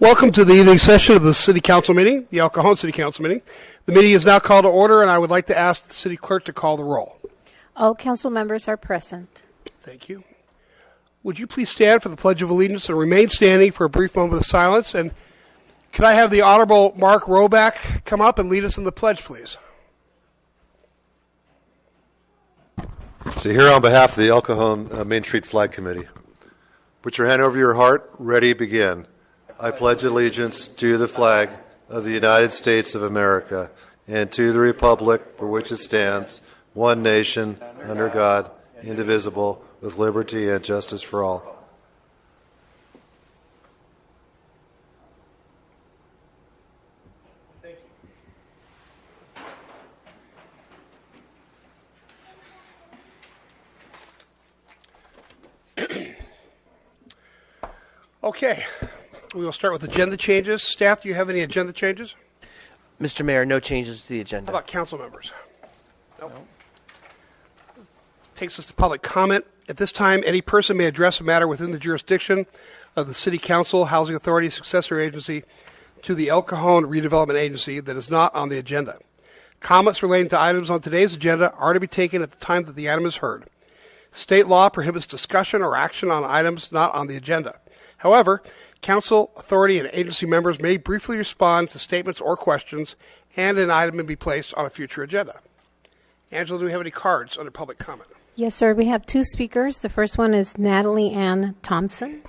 Welcome to the evening session of the City Council meeting, the El Cajon City Council meeting. The meeting is now called to order, and I would like to ask the City Clerk to call the roll. All council members are present. Thank you. Would you please stand for the Pledge of Allegiance and remain standing for a brief moment of silence? And could I have the Honorable Mark Roback come up and lead us in the pledge, please? So here on behalf of the El Cajon Main Street Flag Committee, put your hand over your heart, ready, begin. I pledge allegiance to the flag of the United States of America and to the republic for which it stands, one nation, under God, indivisible, with liberty and justice for all. Thank you. Okay. We will start with agenda changes. Staff, do you have any agenda changes? Mr. Mayor, no changes to the agenda. How about council members? No. Takes us to public comment. At this time, any person may address a matter within the jurisdiction of the City Council, Housing Authority, successor agency to the El Cajon Redevelopment Agency that is not on the agenda. Comments relating to items on today's agenda are to be taken at the time that the item is heard. State law prohibits discussion or action on items not on the agenda. However, Council, authority, and agency members may briefly respond to statements or questions, and an item may be placed on a future agenda. Angela, do we have any cards under public comment? Yes, sir. We have two speakers. The first one is Natalie Ann Thompson.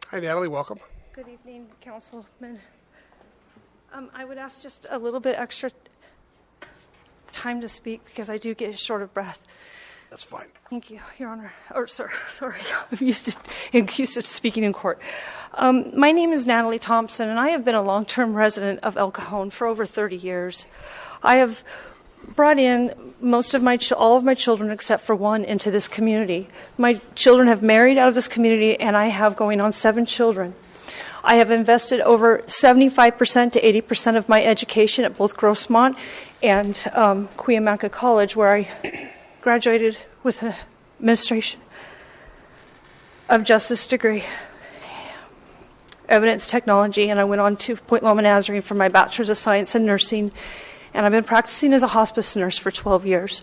Hi, Natalie. Welcome. Good evening, Councilman. I would ask just a little bit extra time to speak because I do get short of breath. That's fine. Thank you, Your Honor. Or, sir, sorry. I'm used to speaking in court. My name is Natalie Thompson, and I have been a long-term resident of El Cajon for over 30 years. I have brought in all of my children except for one into this community. My children have married out of this community, and I have going on 7 children. I have invested over 75% to 80% of my education at both Grossmont and Cuyamaca College, where I graduated with an administration of justice degree, evidence technology, and I went on to Point Loma Nazarene for my bachelor's of science in nursing, and I've been practicing as a hospice nurse for 12 years.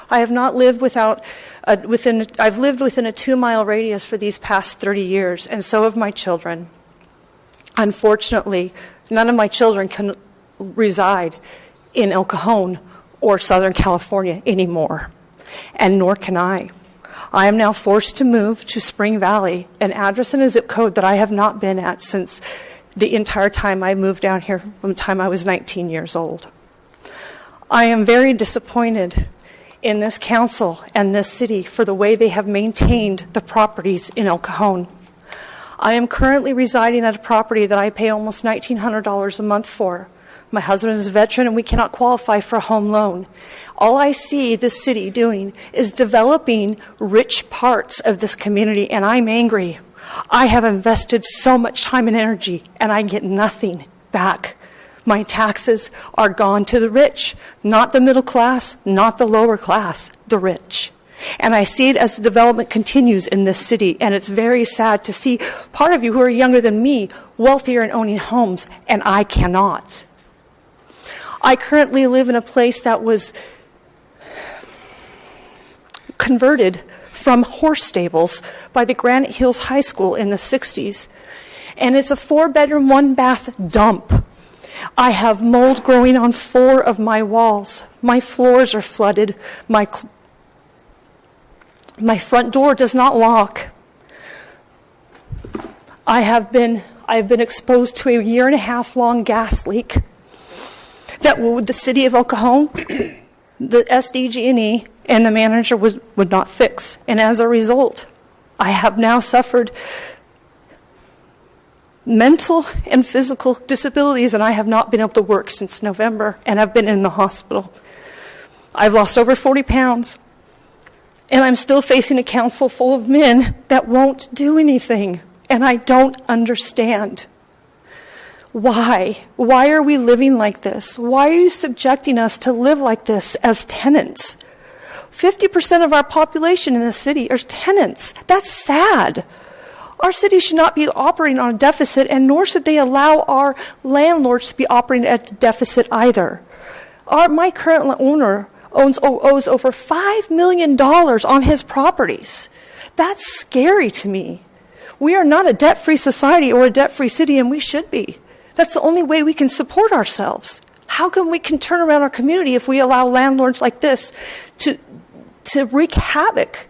I have not lived I've lived within a 2-mile radius for these past 30 years, and so have my children. Unfortunately, none of my children can reside in El Cajon or Southern California anymore, and nor can I. I am now forced to move to Spring Valley, an address and a zip code that I have not been at since the entire time I moved down here, from the time I was 19 years old. I am very disappointed in this council and this city for the way they have maintained the properties in El Cajon. I am currently residing at a property that I pay almost $1,900 a month for. My husband is a veteran and we cannot qualify for a home loan. All I see this city doing is developing rich parts of this community, and I'm angry. I have invested so much time and energy and I get nothing back. My taxes are gone to the rich, not the middle class, not the lower class, the rich. And I see it as the development continues in this city, and it's very sad to see part of you who are younger than me wealthier and owning homes, and I cannot. I currently live in a place that was converted from horse stables by the Granite Hills High School in the 60s, and it's a 4-bedroom, 1-bath dump. I have mold growing on 4 of my walls. My floors are flooded. My front door does not lock. I have been exposed to a 1.5-year-long gas leak that the city of El Cajon, the SDG&E, and the manager would not fix. And as a result, I have now suffered mental and physical disabilities, and I have not been able to work since November, and I've been in the hospital. I've lost over 40 pounds. And I'm still facing a council full of men that won't do anything. And I don't understand. Why? Why are we living like this? Why are you subjecting us to live like this as tenants? 50% of our population in the city are tenants. That's sad. Our city should not be operating on a deficit, and nor should they allow our landlords to be operating at a deficit either. My current owner owes over $5 million on his properties. That's scary to me. We are not a debt-free society or a debt-free city, and we should be. That's the only way we can support ourselves. How can we turn around our community if we allow landlords like this to wreak havoc?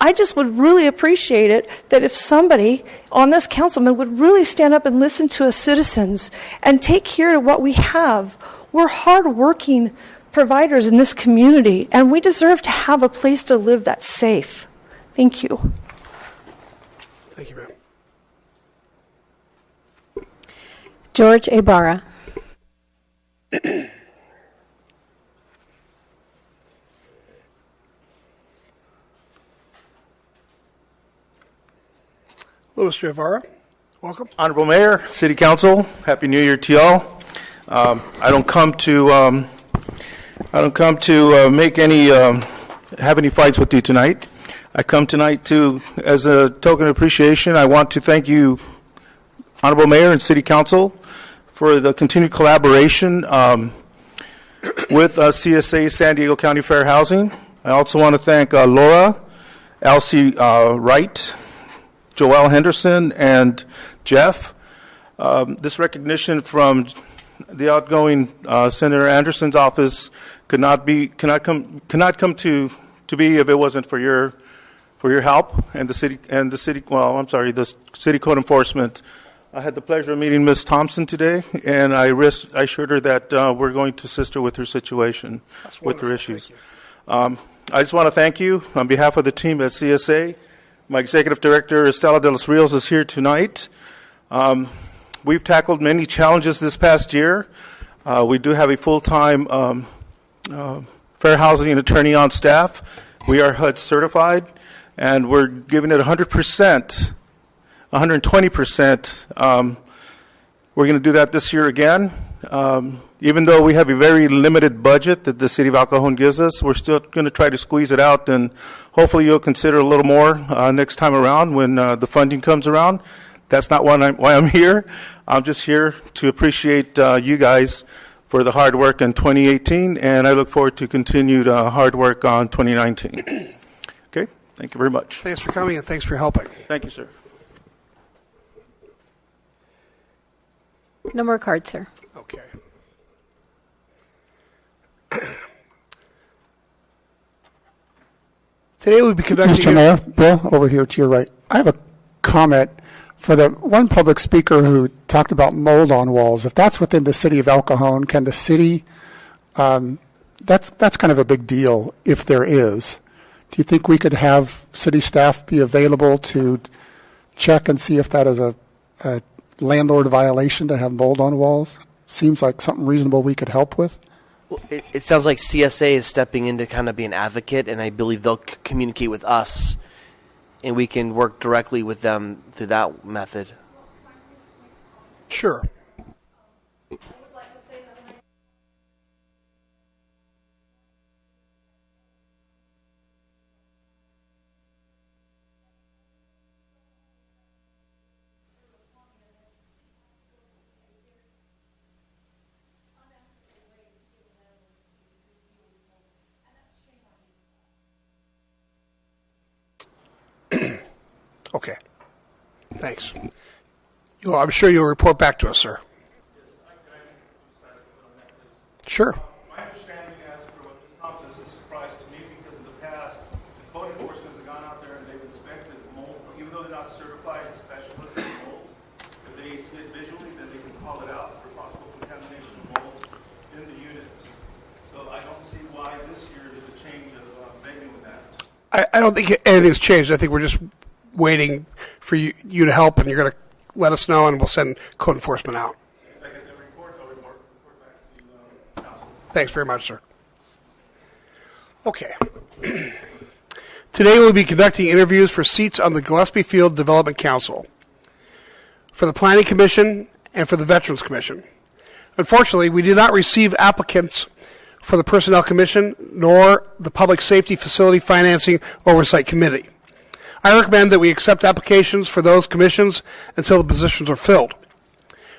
I just would really appreciate it that if somebody on this councilman would really stand up and listen to us citizens and take care of what we have. We're hard-working providers in this community, and we deserve to have a place to live that's safe. Thank you. Thank you, ma'am. George Ibarra. Hello, Mr. Ibarra. Welcome. Honorable Mayor, City Council, Happy New Year to y'all. I don't come to make any have any fights with you tonight. I come tonight to, as a token of appreciation, I want to thank you, Honorable Mayor and City Council, for the continued collaboration with CSA San Diego County Fair Housing. I also want to thank Laura, Elsie Wright, Joelle Henderson, and Jeff. This recognition from the outgoing Senator Anderson's office cannot come to be if it wasn't for your help and the city the city code enforcement. I had the pleasure of meeting Ms. Thompson today, and I assured her that we're going to assist her with her situation, with her issues. I just want to thank you on behalf of the team at CSA. My executive director, Estela de los Rios, is here tonight. We've tackled many challenges this past year. We do have a full-time fair housing attorney on staff. We are HUD certified, and we're giving it 100%, 120%. We're going to do that this year again. Even though we have a very limited budget that the City of El Cajon gives us, we're still going to try to squeeze it out, and hopefully you'll consider a little more next time around when the funding comes around. That's not why I'm here. I'm just here to appreciate you guys for the hard work in 2018, and I look forward to continued hard work on 2019. Okay, thank you very much. Thanks for coming, and thanks for helping. Thank you, sir. No more cards, sir. Okay. Today we'll be conducting... Mr. Mayor, Bill, over here to your right. I have a comment for the one public speaker who talked about mold on walls. If that's within the city of El Cajon, can the city... that's kind of a big deal if there is. Do you think we could have city staff be available to check and see if that is a landlord violation to have mold on walls? Seems like something reasonable we could help with. Well, it sounds like CSA is stepping in to kind of be an advocate, and I believe they'll communicate with us, and we can work directly with them through that method. Sure. Okay. Thanks. I'm sure you'll report back to us, sir. Sure. My understanding as for what Ms. Thompson is a surprise to me because in the past, code enforcement has gone out there and they've inspected mold, even though they're not certified specialists in mold, if they see it visually, then they can call it out for possible contamination of mold in the units. So I don't see why this year there's a change of venue with that. I don't think anything's changed. I think we're just waiting for you to help, and you're going to let us know, and we'll send code enforcement out. If I get the report, I'll report back to council. Thanks very much, sir. Okay. Today we'll be conducting interviews for seats on the Gillespie Field Development Council. For the Planning Commission and for the Veterans Commission. Unfortunately, we did not receive applicants for the Personnel Commission nor the Public Safety Facility Financing Oversight Committee. I recommend that we accept applications for those commissions until the positions are filled.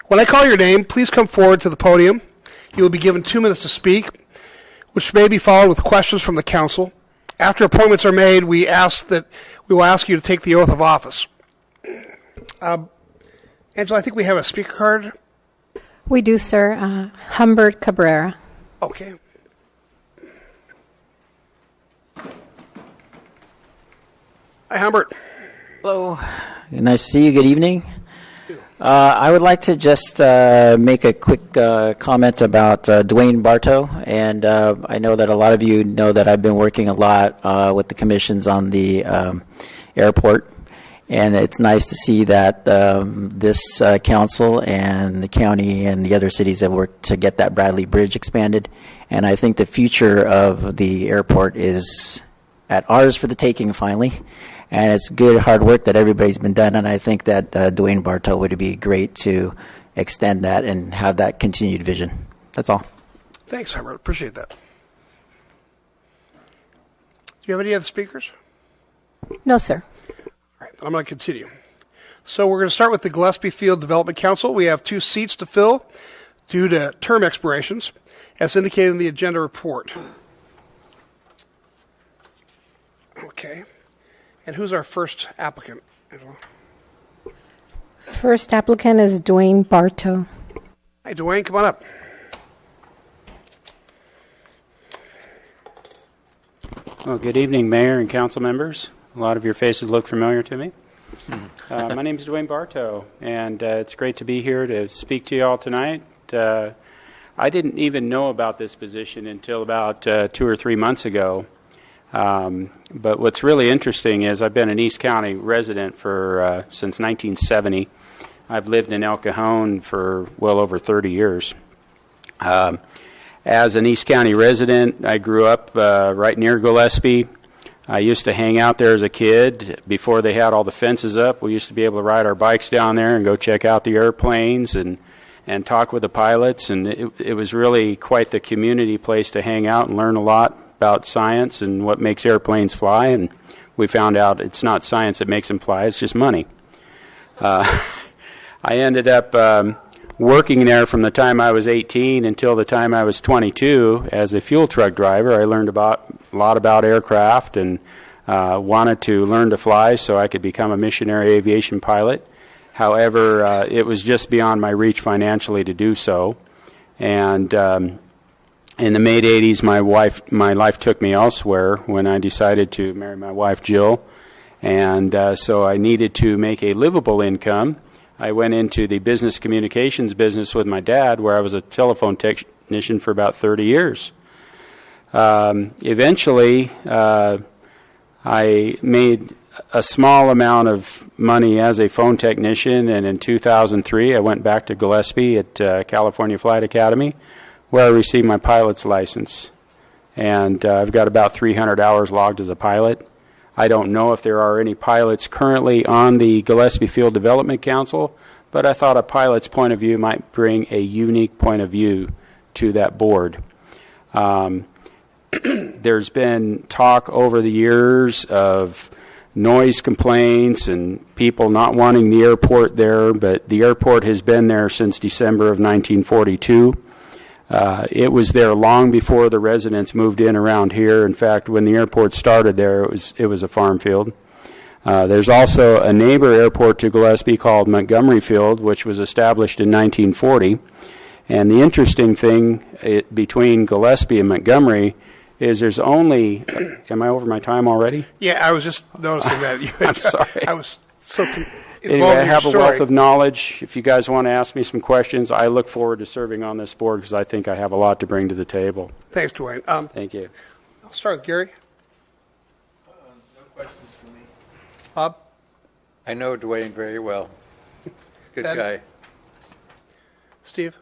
When I call your name, please come forward to the podium. You will be given 2 minutes to speak, which may be followed with questions from the council. After appointments are made, we will ask you to take the oath of office. Angela, I think we have a speaker card. We do, sir. Humbert Cabrera. Okay. Hi, Humbert. Hello. Nice to see you. Good evening. I would like to just make a quick comment about Dwayne Bartow. And I know that a lot of you know that I've been working a lot with the commissions on the airport. And it's nice to see that this council and the county and the other cities have worked to get that Bradley Bridge expanded. And I think the future of the airport is at ours for the taking finally. And it's good, hard work that everybody's been done. And I think that Dwayne Bartow would be great to extend that and have that continued vision. That's all. Thanks, Humbert. Appreciate that. Do you have any other speakers? No, sir. All right, I'm going to continue. So we're going to start with the Gillespie Field Development Council. We have 2 seats to fill due to term expirations, as indicated in the agenda report. Okay. And who's our first applicant, Angela? First applicant is Dwayne Bartow. Hi, Dwayne. Come on up. Well, good evening, Mayor and council members. A lot of your faces look familiar to me. My name is Dwayne Bartow, and it's great to be here to speak to you all tonight. I didn't even know about this position until about 2 or 3 months ago. But what's really interesting is I've been an East County resident for since 1970. I've lived in El Cajon for well over 30 years. As an East County resident, I grew up right near Gillespie. I used to hang out there as a kid before they had all the fences up. We used to be able to ride our bikes down there and go check out the airplanes and talk with the pilots. And it was really quite the community place to hang out and learn a lot about science and what makes airplanes fly. And we found out it's not science that makes them fly, it's just money. I ended up working there from the time I was 18 until the time I was 22 as a fuel truck driver. I learned a lot about aircraft and wanted to learn to fly so I could become a missionary aviation pilot. However, it was just beyond my reach financially to do so. And in the mid-'80s, my life took me elsewhere when I decided to marry my wife, Jill. And so I needed to make a livable income. I went into the business communications business with my dad, where I was a telephone technician for about 30 years. Eventually, I made a small amount of money as a phone technician, and in 2003, I went back to Gillespie at California Flight Academy, where I received my pilot's license. And I've got about 300 hours logged as a pilot. I don't know if there are any pilots currently on the Gillespie Field Development Council, but I thought a pilot's point of view might bring a unique point of view to that board. There's been talk over the years of noise complaints and people not wanting the airport there, but the airport has been there since December of 1942. It was there long before the residents moved in around here. In fact, when the airport started there, it was a farm field. There's also a neighbor airport to Gillespie called Montgomery Field, which was established in 1940. And the interesting thing between Gillespie and Montgomery is there's only... Am I over my time already? Yeah, I was just noticing that. I'm sorry. I was so... Anyway, I have a wealth of knowledge. If you guys want to ask me some questions, I look forward to serving on this board because I think I have a lot to bring to the table. Thanks, Dwayne. Thank you. I'll start with Gary. No questions for me. Bob? I know Dwayne very well. Good guy. Steve?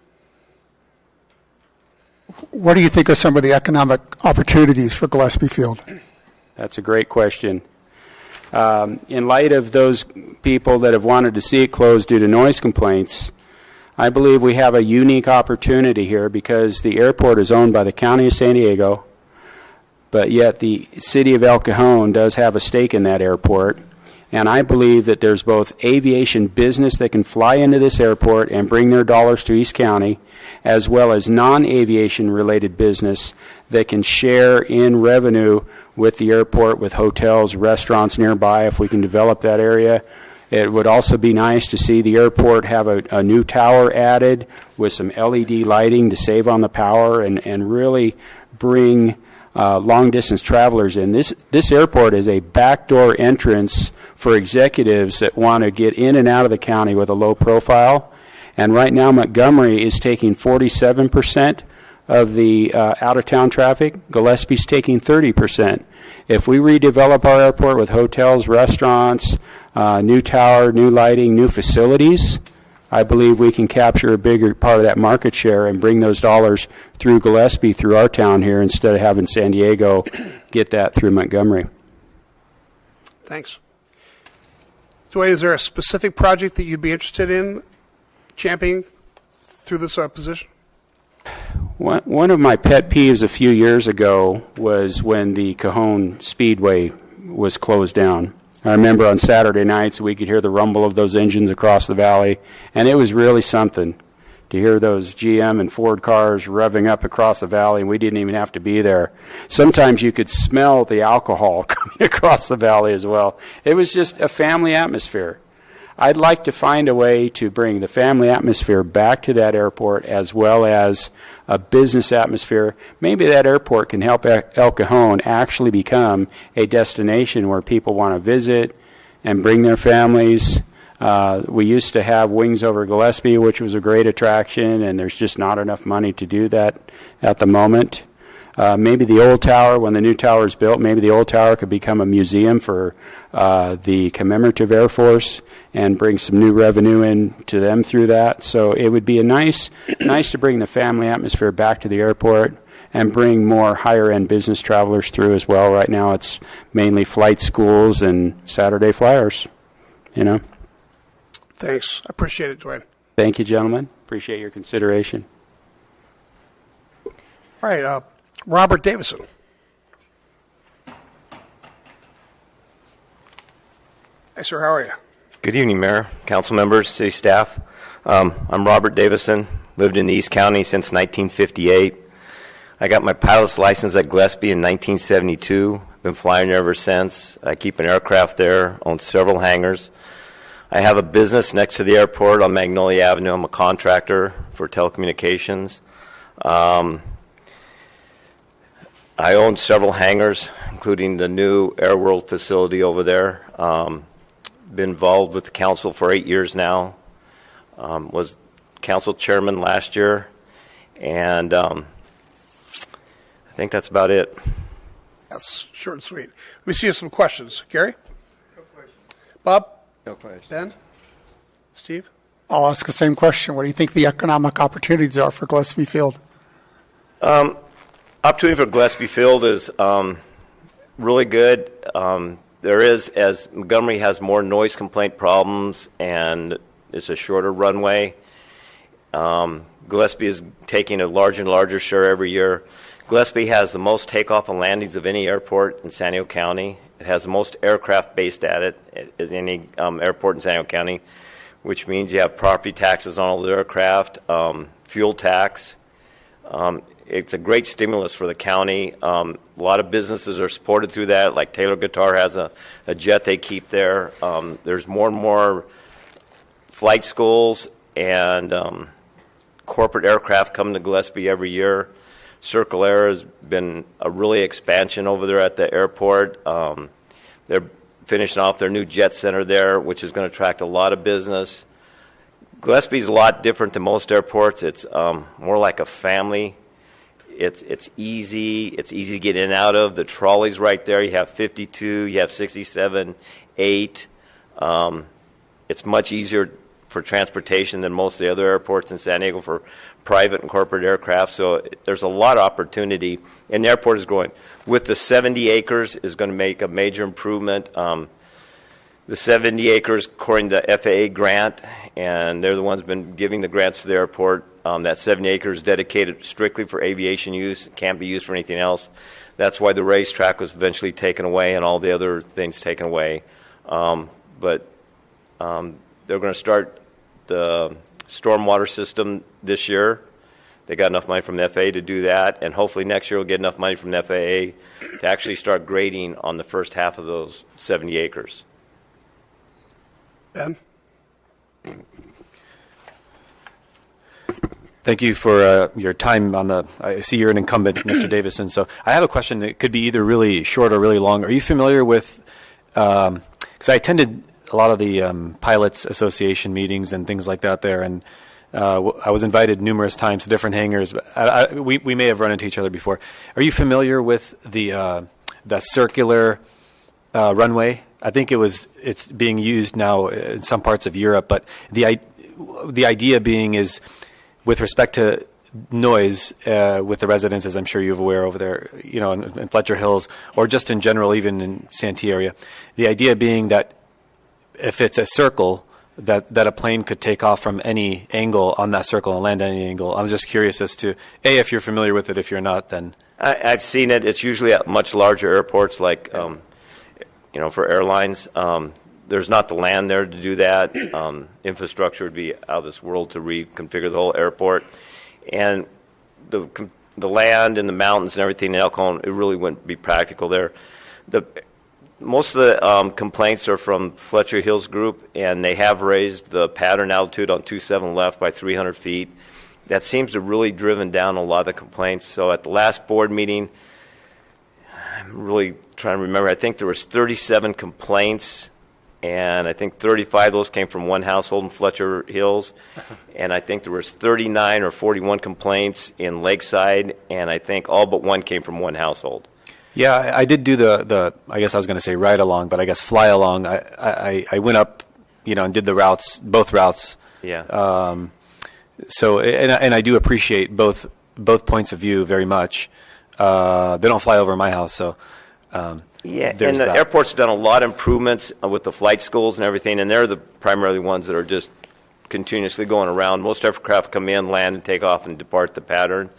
What do you think are some of the economic opportunities for Gillespie Field? That's a great question. In light of those people that have wanted to see it closed due to noise complaints, I believe we have a unique opportunity here because the airport is owned by the County of San Diego, but yet the city of El Cajon does have a stake in that airport. And I believe that there's both aviation business that can fly into this airport and bring their dollars to East County, as well as non-aviation related business that can share in revenue with the airport, with hotels, restaurants nearby, if we can develop that area. It would also be nice to see the airport have a new tower added with some LED lighting to save on the power and really bring long-distance travelers in. This airport is a backdoor entrance for executives that want to get in and out of the county with a low profile. And right now, Montgomery is taking 47% of the out-of-town traffic. Gillespie's taking 30%. If we redevelop our airport with hotels, restaurants, new tower, new lighting, new facilities, I believe we can capture a bigger part of that market share and bring those dollars through Gillespie, through our town here, instead of having San Diego get that through Montgomery. Thanks. Dwayne, is there a specific project that you'd be interested in championing through this position? One of my pet peeves a few years ago was when the Cajon Speedway was closed down. I remember on Saturday nights we could hear the rumble of those engines across the valley, and it was really something to hear those GM and Ford cars revving up across the valley, and we didn't even have to be there. Sometimes you could smell the alcohol coming across the valley as well. It was just a family atmosphere. I'd like to find a way to bring the family atmosphere back to that airport, as well as a business atmosphere. Maybe that airport can help El Cajon actually become a destination where people want to visit and bring their families. We used to have Wings Over Gillespie, which was a great attraction, and there's just not enough money to do that at the moment. Maybe the old tower, when the new tower is built, maybe the old tower could become a museum for the commemorative Air Force and bring some new revenue in to them through that. So it would be a nice to bring the family atmosphere back to the airport and bring more higher-end business travelers through as well. Right now it's mainly flight schools and Saturday flyers, you know. Thanks. I appreciate it, Dwayne. Thank you, gentlemen. Appreciate your consideration. All right, Robert Davison. Hey, sir, how are you? Good evening, Mayor, council members, city staff. I'm Robert Davison, lived in the East County since 1958. I got my pilot's license at Gillespie in 1972. Been flying there ever since. I keep an aircraft there, own several hangars. I have a business next to the airport on Magnolia Avenue. I'm a contractor for telecommunications. I own several hangars, including the new Air World facility over there. Been involved with the council for 8 years now. Was council chairman last year, and I think that's about it. That's short and sweet. Let me see you some questions. Gary? No questions. Bob? No question. Ben? Steve? I'll ask the same question. What do you think the economic opportunities are for Gillespie Field? Opportunity for Gillespie Field is really good. There is, as Montgomery has more noise complaint problems and it's a shorter runway, Gillespie is taking a larger and larger share every year. Gillespie has the most takeoff and landings of any airport in San Diego County. It has the most aircraft based at it as any airport in San Diego County, which means you have property taxes on all the aircraft, fuel tax. It's a great stimulus for the county. A lot of businesses are supported through that, like Taylor Guitar has a jet they keep there. There's more and more flight schools and corporate aircraft coming to Gillespie every year. Circle Air has been a really expansion over there at the airport. They're finishing off their new jet center there, which is going to attract a lot of business. Gillespie's a lot different than most airports. It's more like a family. It's easy. It's easy to get in and out of. The trolley's right there. You have 52. You have 67, 8. It's much easier for transportation than most of the other airports in San Diego for private and corporate aircraft. So there's a lot of opportunity, and the airport is growing. With the 70 acres, is going to make a major improvement. the 70 acres according to FAA grant, and they're the ones been giving the grants to the airport. That 70 acres dedicated strictly for aviation use, can't be used for anything else. That's why the racetrack was eventually taken away and all the other things taken away. But they're going to start the stormwater system this year. They got enough money from the FAA to do that, and hopefully next year we'll get enough money from the FAA to actually start grading on the first half of those 70 acres. Ben? Thank you for your time on the. I see you're an incumbent, Mr. Davison. So I have a question that could be either really short or really long. Are you familiar with? Because I attended a lot of the Pilots Association meetings and things like that there, and I was invited numerous times to different hangars. We may have run into each other before. Are you familiar with the circular runway? I think it's being used now in some parts of Europe, but the idea being is with respect to noise with the residents, as I'm sure you're aware over there, in Fletcher Hills, or just in general, even in Santee area. The idea being that if it's a circle, that a plane could take off from any angle on that circle and land at any angle. I'm just curious as to, A, if you're familiar with it. If you're not, then... I've seen it. It's usually at much larger airports like, for airlines. There's not the land there to do that. Infrastructure would be out of this world to reconfigure the whole airport. And the land and the mountains and everything in El Cajon, it really wouldn't be practical there. Most of the complaints are from Fletcher Hills Group, and they have raised the pattern altitude on 27 left by 300 feet. That seems to have really driven down a lot of the complaints. So at the last board meeting, I'm really trying to remember, I think there was 37 complaints, and I think 35 of those came from one household in Fletcher Hills, and I think there was 39 or 41 complaints in Lakeside, and I think all but one came from one household. Yeah, I did do the I guess I was going to say ride along, but I guess fly along. I went up, and did the routes, both routes. Yeah. So and I do appreciate both points of view very much. They don't fly over my house, so. Yeah, and the airport's done a lot of improvements with the flight schools and everything, and they're the primarily ones that are just continuously going around. Most aircraft come in, land, and take off and depart the pattern.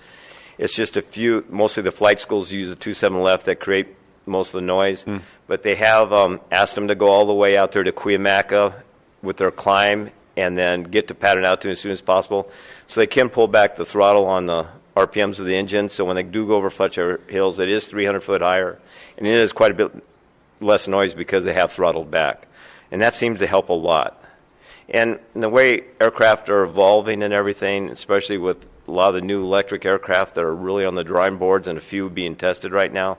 It's just a few, mostly the flight schools use the 27 left that create most of the noise. But they have asked them to go all the way out there to Cuyamaca with their climb and then get to pattern altitude as soon as possible. So they can pull back the throttle on the RPMs of the engine. So when they do go over Fletcher Hills, it is 300 foot higher. And it is quite a bit less noise because they have throttled back. And that seems to help a lot. And the way aircraft are evolving and everything, especially with a lot of the new electric aircraft that are really on the drawing boards and a few being tested right now,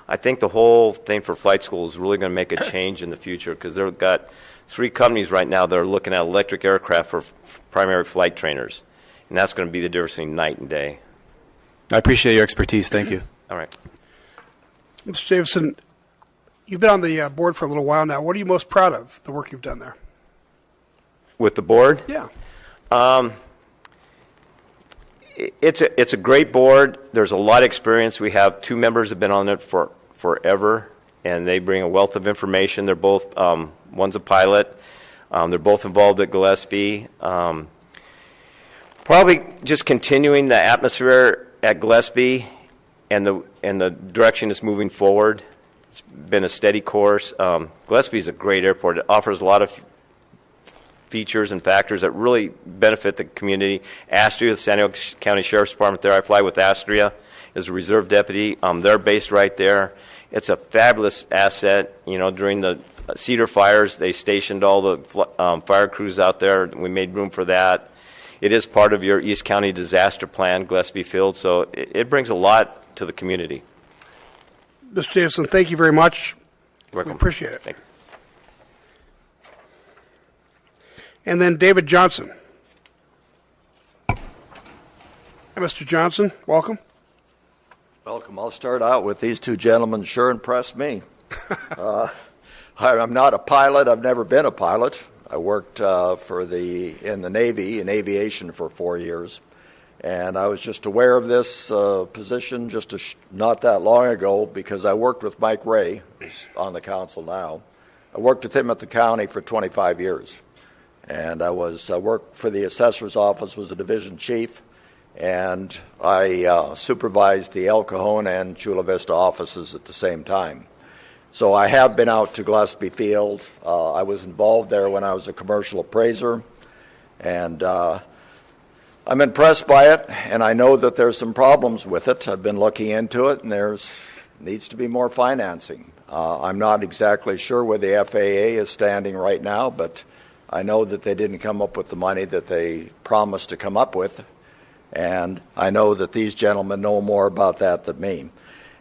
I think the whole thing for flight school is really going to make a change in the future because they've got 3 companies right now that are looking at electric aircraft for primary flight trainers. And that's going to be the difference between night and day. I appreciate your expertise. Thank you. All right. Mr. Davison, you've been on the board for a little while now. What are you most proud of, the work you've done there? With the board? Yeah. It's a great board. There's a lot of experience. We have 2 members who have been on it for forever, and they bring a wealth of information. They're both, one's a pilot. They're both involved at Gillespie. Probably just continuing the atmosphere at Gillespie and the direction it's moving forward. It's been a steady course. Gillespie is a great airport. It offers a lot of features and factors that really benefit the community. Astria, the San Diego County Sheriff's Department there, I fly with Astria as a reserve deputy. They're based right there. It's a fabulous asset. During the Cedar fires, they stationed all the fire crews out there. We made room for that. It is part of your East County disaster plan, Gillespie Field, so it brings a lot to the community. Mr. Davison, thank you very much. You're welcome. We appreciate it. Thank you. And then David Johnson. Hi, Mr. Johnson. Welcome. Welcome. I'll start out with these 2 gentlemen sure impressed me. I'm not a pilot. I've never been a pilot. I worked in the Navy, in aviation for 4 years. And I was just aware of this position not that long ago because I worked with Mike Ray, who's on the council now. I worked with him at the county for 25 years. And I worked for the assessor's office, was a division chief, and I supervised the El Cajon and Chula Vista offices at the same time. So I have been out to Gillespie Field. I was involved there when I was a commercial appraiser, and I'm impressed by it, and I know that there's some problems with it. I've been looking into it, and needs to be more financing. I'm not exactly sure where the FAA is standing right now, but I know that they didn't come up with the money that they promised to come up with, and I know that these gentlemen know more about that than me.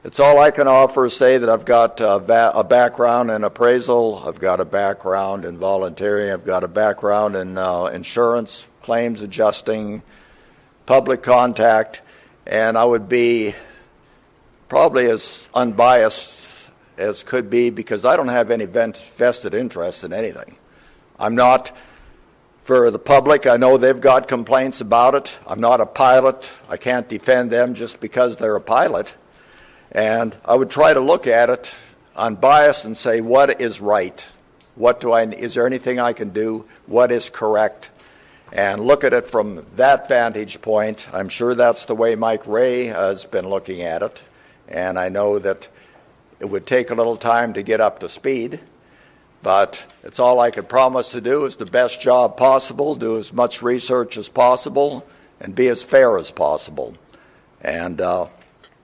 It's all I can offer is say that I've got a background in appraisal, I've got a background in volunteering, I've got a background in insurance, claims adjusting, public contact, and I would be probably as unbiased as could be because I don't have any vested interest in anything. I'm not for the public. I know they've got complaints about it. I'm not a pilot. I can't defend them just because they're a pilot. And I would try to look at it unbiased and say, what is right? Is there anything I can do? What is correct? And look at it from that vantage point. I'm sure that's the way Mike Ray has been looking at it. And I know that it would take a little time to get up to speed. But it's all I could promise to do is the best job possible, do as much research as possible, and be as fair as possible. And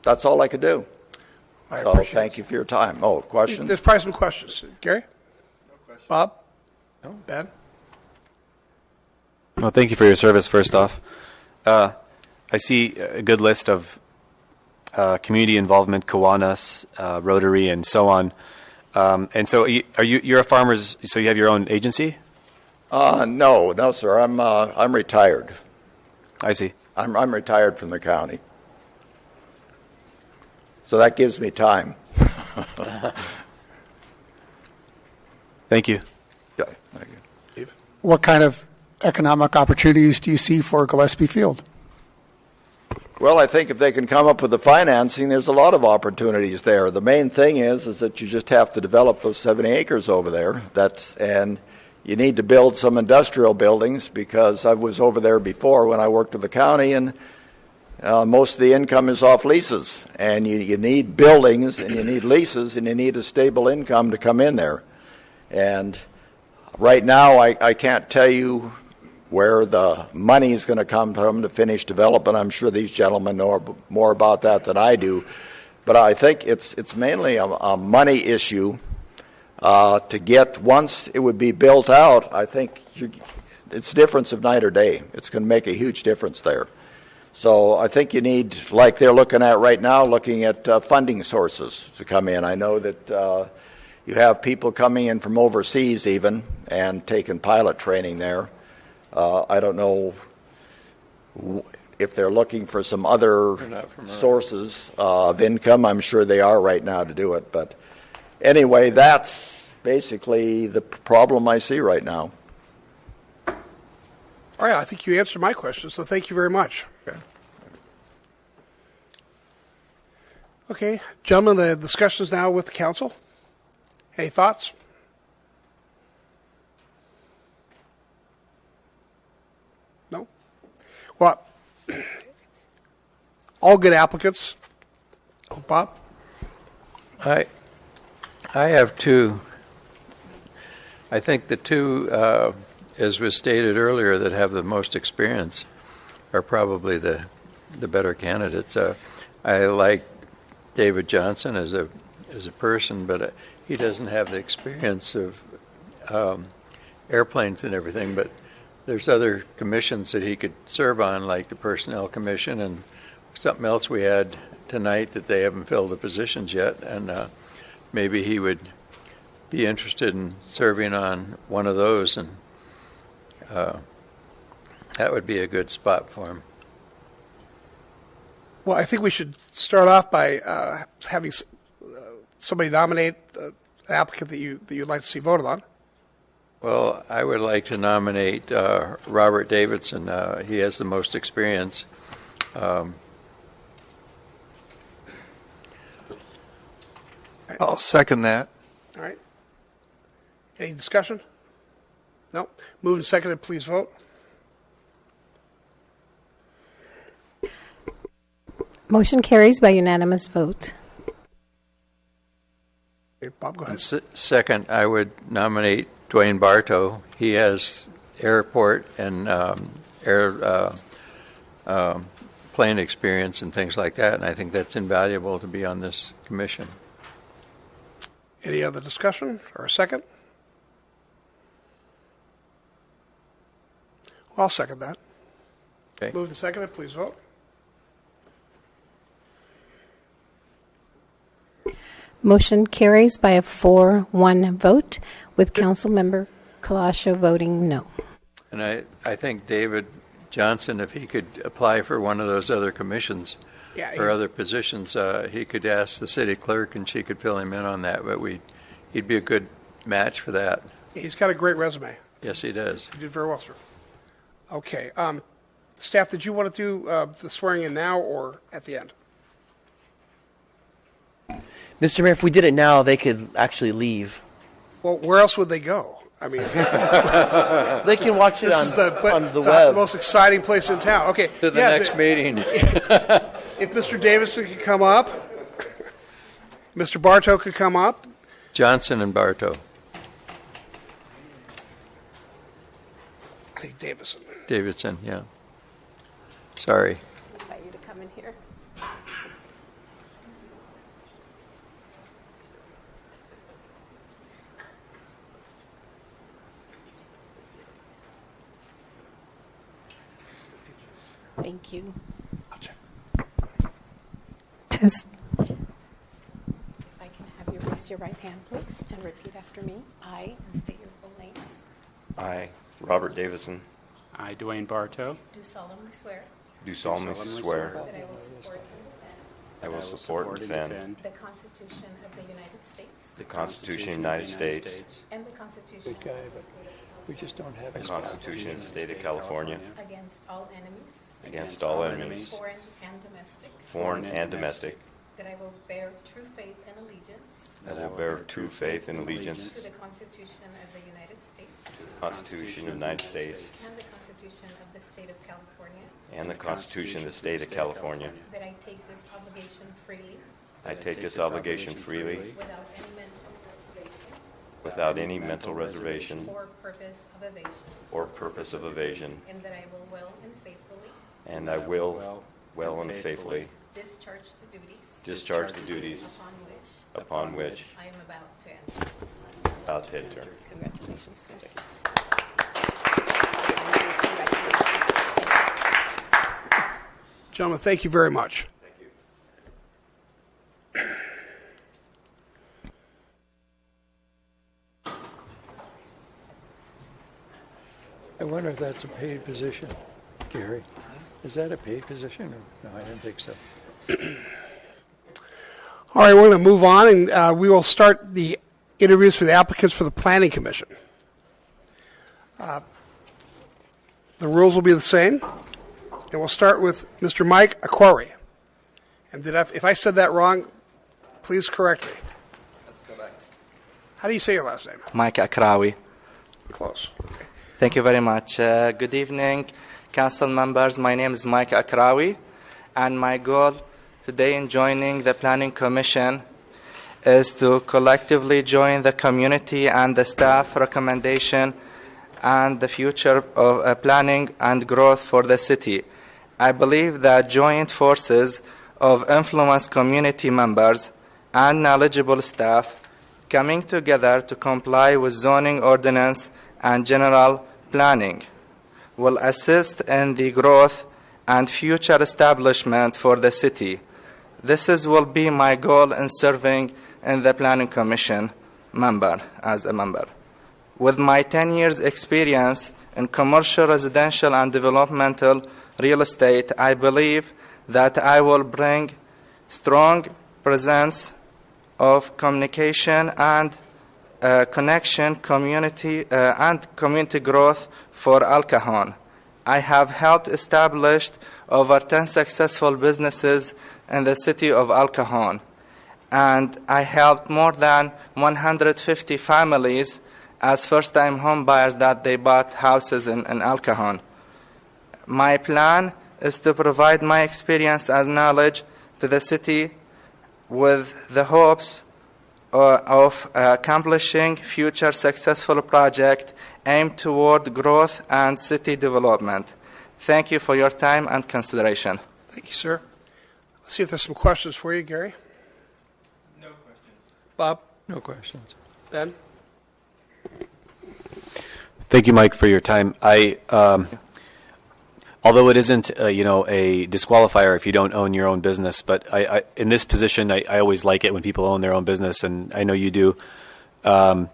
that's all I could do. So thank you for your time. Oh, questions? There's probably some questions. Gary? No questions. Bob? No. Ben? Well, thank you for your service, first off. I see a good list of community involvement, Kiwanis, Rotary, and so on. And so, you're a farmer's. So you have your own agency? No, sir. I'm retired. I see. I'm retired from the county, so that gives me time. Thank you. Okay, thank you. What kind of economic opportunities do you see for Gillespie Field? Well, I think if they can come up with the financing, there's a lot of opportunities there. The main thing is that you just have to develop those 70 acres over there. And you need to build some industrial buildings because I was over there before when I worked with the county, and most of the income is off leases. And you need buildings, and you need leases, and you need a stable income to come in there. And right now, I can't tell you where the money is going to come from to finish development. I'm sure these gentlemen know more about that than I do. But I think it's mainly a money issue to get, once it would be built out, I think it's a difference of night or day. It's going to make a huge difference there. So I think you need, like they're looking at right now, looking at funding sources to come in. I know that you have people coming in from overseas even and taking pilot training there. I don't know if they're looking for some other sources of income. I'm sure they are right now to do it. But anyway, that's basically the problem I see right now. All right, I think you answered my question, so thank you very much. Okay, gentlemen, the discussion is now with the council. Any thoughts? No? Well, all good applicants. Oh, Bob? I have two. I think the two, as was stated earlier, that have the most experience are probably the better candidates. I like David Johnson as a person, but he doesn't have the experience of airplanes and everything. But there's other commissions that he could serve on, like the Personnel Commission and something else we had tonight that they haven't filled the positions yet. And maybe he would be interested in serving on one of those, and that would be a good spot for him. Well, I think we should start off by having somebody nominate an applicant that you'd like to see voted on. Well, I would like to nominate Robert Davidson. He has the most experience. I'll second that. All right. Any discussion? No. Moved and seconded. Please vote. Motion carries by unanimous vote. Okay, Bob, go ahead. Second, I would nominate Dwayne Bartow. He has airport and plane experience and things like that, and I think that's invaluable to be on this commission. Any other discussion or a second? Well, I'll second that. Okay. Moved and seconded. Please vote. Motion carries by a 4-1 vote, with Councilmember Kalasho voting no. And I think David Johnson, if he could apply for one of those other commissions or other positions, he could ask the city clerk and she could fill him in on that, but he'd be a good match for that. He's got a great resume. Yes, he does. You did very well, sir. Okay. Staff, did you want to do the swearing in now or at the end? Mr. Mayor, if we did it now, they could actually leave. Well, where else would they go? I mean, they can watch it on the web. The most exciting place in town. Okay. To the next meeting. If Mr. Davison could come up, Mr. Bartow could come up. Johnson and Bartow. I think Davison. Davidson, yeah. Sorry. I invite you to come in here. Thank you. Test. If I can have you raise your right hand, please, and repeat after me. I, and state your full names, I, Robert Davison, I, Dwayne Bartow, do solemnly swear do solemnly swear that I will support and defend I will support and defend the Constitution of the United States the Constitution of the United States, and the Constitution of the State of We just don't have the Constitution of the State of California, against all enemies, against all enemies, foreign and domestic, that I will bear true faith and allegiance I will bear true faith and to allegiance the Constitution of the United States to the Constitution of the United States and the Constitution of the State of California, and the Constitution of the State of California. that I take this obligation freely I take this obligation freely without any mental reservation without any mental reservation or purpose of evasion, or purpose of evasion, and that I will well and faithfully and I will well and faithfully discharge the duties upon which I am about to enter. Congratulations, sir. Gentlemen, thank you very much. I wonder if that's a paid position, Gary. Is that a paid position? Or, no, I didn't think so. All right, we're going to move on, and we will start the interviews for the applicants for the Planning Commission. The rules will be the same, and we'll start with Mr. Mike Aquari. And if I said that wrong, please correct me. That's correct. How do you say your last name? Mike Akrawi. Close. Okay. Thank you very much. Good evening, council members. My name is Mike Akrawi, and my goal today in joining the Planning Commission is to collectively join the community and the staff recommendation and the future of planning and growth for the city. I believe that joint forces of influenced community members and knowledgeable staff coming together to comply with zoning ordinance and general planning will assist in the growth and future establishment for the city. Will be my goal in serving in the Planning Commission as a member. With my 10 years experience in commercial, residential, and developmental real estate, I believe that I will bring strong presence of communication and connection, community growth for Al Cajon. I have helped establish over 10 successful businesses in the city of Al Cajon, and I helped more than 150 families as first-time home buyers that they bought houses in El Cajon. My plan is to provide my experience as knowledge to the city with the hopes of accomplishing future successful projects aimed toward growth and city development. Thank you for your time and consideration. Thank you, sir. Let's see if there's some questions for you, Gary. No questions. Bob? No questions. Ben? Thank you, Mike, for your time. Although it isn't, a disqualifier if you don't own your own business, but I in this position, I always like it when people own their own business, and I know you do. And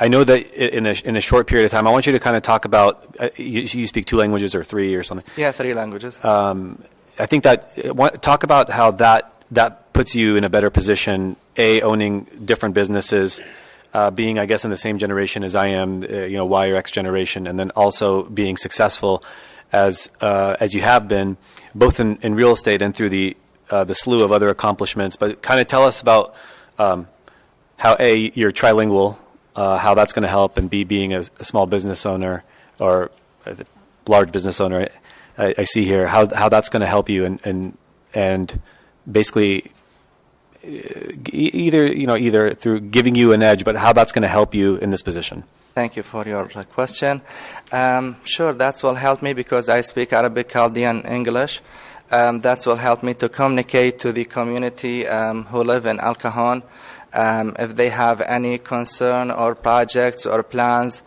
I know that in a short period of time, I want you to kind of talk about, you speak 2 languages or 3 or something. Yeah, 3 languages. I think talk about how that puts you in a better position, owning different businesses, being, I guess, in the same generation as I am, Y or X generation, and then also being successful as you have been, both in real estate and through the slew of other accomplishments. But kind of tell us about how you're trilingual, how that's going to help, and being a small business owner or a large business owner. I see here how that's going to help you and basically. Either through giving you an edge, but how that's going to help you in this position. Thank you for your question. Sure, that will help me because I speak Arabic, Chaldean, English. That will help me to communicate to the community who live in El Cajon. If they have any concern or projects or plans,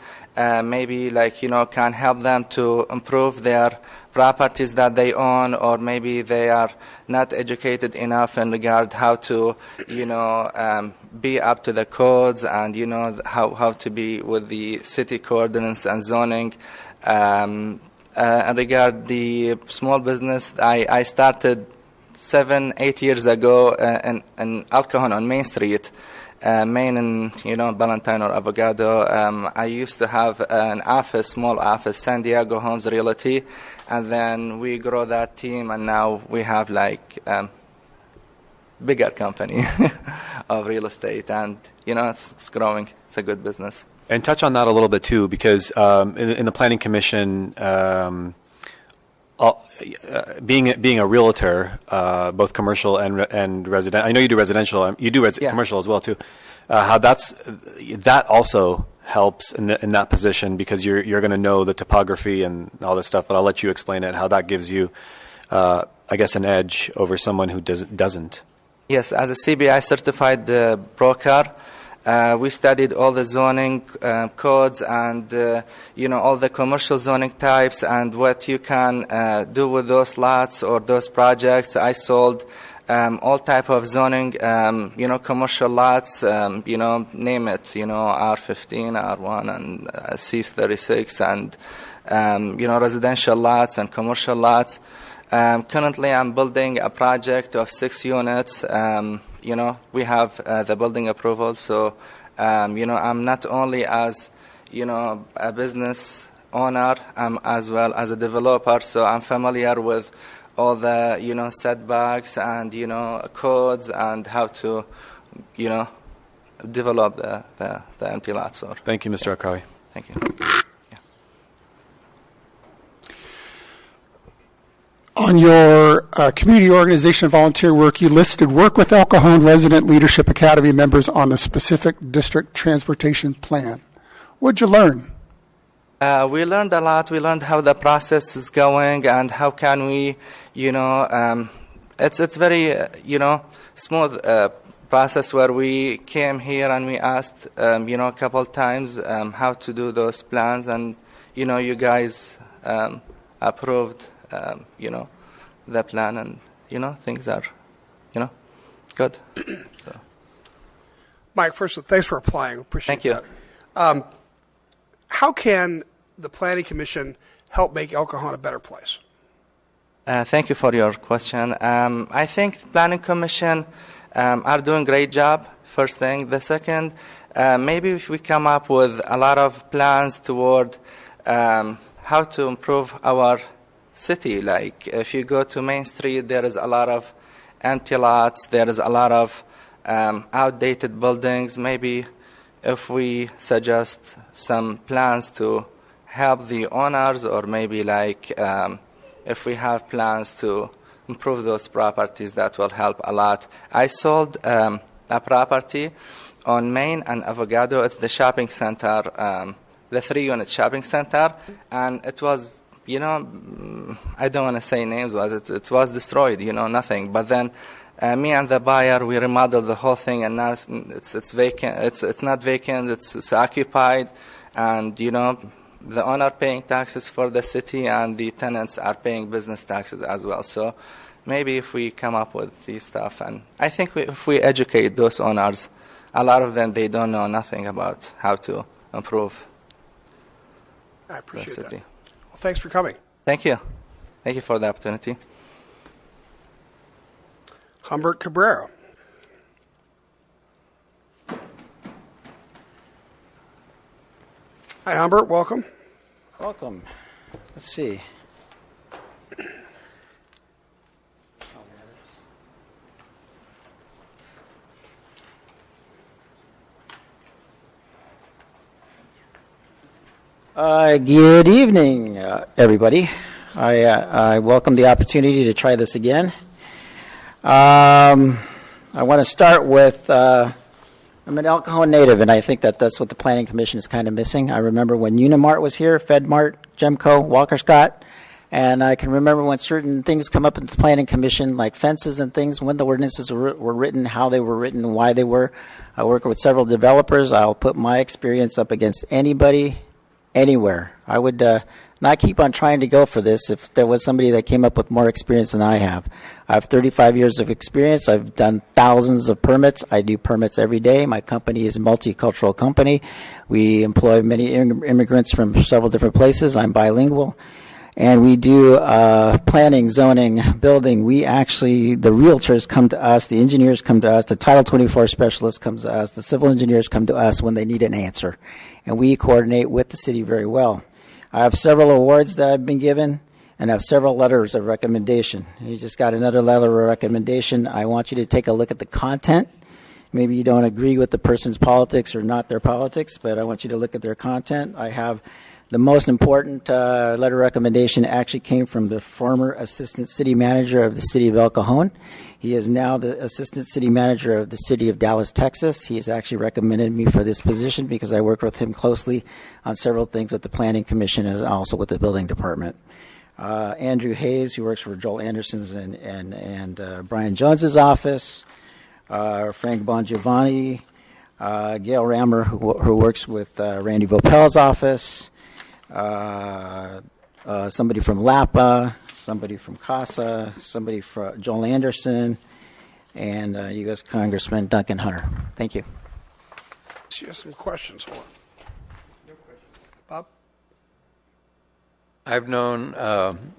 maybe can help them to improve their properties that they own, or maybe they are not educated enough in regard how to, be up to the codes and, how to be with the city coordinates and zoning. In regard the small business, I started 7-8 years ago in El Cajon on Main Street. Main and Valentine or Avocado. I used to have an office, small office, San Diego Homes Realty, and then we grow that team, and now we have bigger company of real estate, and it's growing. It's a good business. And touch on that a little bit too, because in the Planning Commission. Being a realtor, both commercial and residential. I know you do residential. You do commercial as well too. How that also helps in that position because you're going to know the topography and all this stuff. But I'll let you explain it. How that gives you, I guess, an edge over someone who doesn't. Yes, as a CBI certified broker. We studied all the zoning codes and all the commercial zoning types and what you can do with those lots or those projects. I sold all type of zoning, commercial lots, name it, R15, R1, and C36, and residential lots and commercial lots. Currently, I'm building a project of 6 units. We have the building approval, so I'm not only as a business owner, I'm as well as a developer, so I'm familiar with all the setbacks and codes and how to develop the empty lots. Thank you, Mr. Akrawi. Thank you. On your community organization and volunteer work, you listed work with El Cajon Resident Leadership Academy members on the specific district transportation plan. What did you learn? We learned a lot. We learned how the process is going and how can we, it's very, smooth process where we came here and we asked, a couple times how to do those plans, and, you guys approved the plan, and things are good. So. Mike, first, thanks for applying. Appreciate Thank you. That. How can the Planning Commission help make El Cajon a better place? Thank you for your question. I think the Planning Commission are doing a great job, first thing. The second, maybe if we come up with a lot of plans toward how to improve our city. Like if you go to Main Street, there is a lot of empty lots. There is a lot of outdated buildings. Maybe if we suggest some plans to help the owners, or maybe like if we have plans to improve those properties, that will help a lot. I sold a property on Main and Avocado. It's the shopping center, the 3-unit shopping center, and it was, I don't want to say names, but it was destroyed, nothing. But then me and the buyer, we remodeled the whole thing, and now it's vacant. It's not vacant. It's occupied, and the owner paying taxes for the city, and the tenants are paying business taxes as well. So maybe if we come up with these stuff, and I think if we educate those owners, a lot of them, they don't know nothing about how to improve I appreciate the that. city. Well, thanks for coming. Thank you. Thank you for the opportunity. Humbert Cabrera. Hi, Humbert. Welcome. Welcome. Let's see. Good evening, everybody. I welcome the opportunity to try this again. I want to start with, I'm an El Cajon native, and I think that's what the Planning Commission is kind of missing. I remember when Unimart was here, FedMart, Gemco, Walker Scott, and I can remember when certain things come up in the Planning Commission, like fences and things, when the ordinances were written, how they were written, and why they were. I work with several developers. I'll put my experience up against anybody, anywhere. I would not keep on trying to go for this if there was somebody that came up with more experience than I have. I have 35 years of experience. I've done thousands of permits. I do permits every day. My company is a multicultural company. We employ many immigrants from several different places. I'm bilingual. And we do planning, zoning, building. We actually, the realtors come to us, the engineers come to us, the Title 24 specialists come to us, the civil engineers come to us when they need an answer. And we coordinate with the city very well. I have several awards that I've been given, and I have several letters of recommendation. You just got another letter of recommendation. I want you to take a look at the content. Maybe you don't agree with the person's politics or not their politics, but I want you to look at their content. I have the most important letter of recommendation actually came from the former assistant city manager of the city of El Cajon. He is now the assistant city manager of the city of Dallas, Texas. He has actually recommended me for this position because I worked with him closely on several things with the Planning Commission and also with the Building Department. Andrew Hayes, who works for Joel Anderson's and Brian Jones's office. Frank Bongiovanni. Gail Rammer, who works with Randy Vopel's office. Somebody from LAPA, somebody from CASA, somebody from Joel Anderson, and U.S. Congressman Duncan Hunter. Thank you. You have some questions. Hold on. Bob? I've known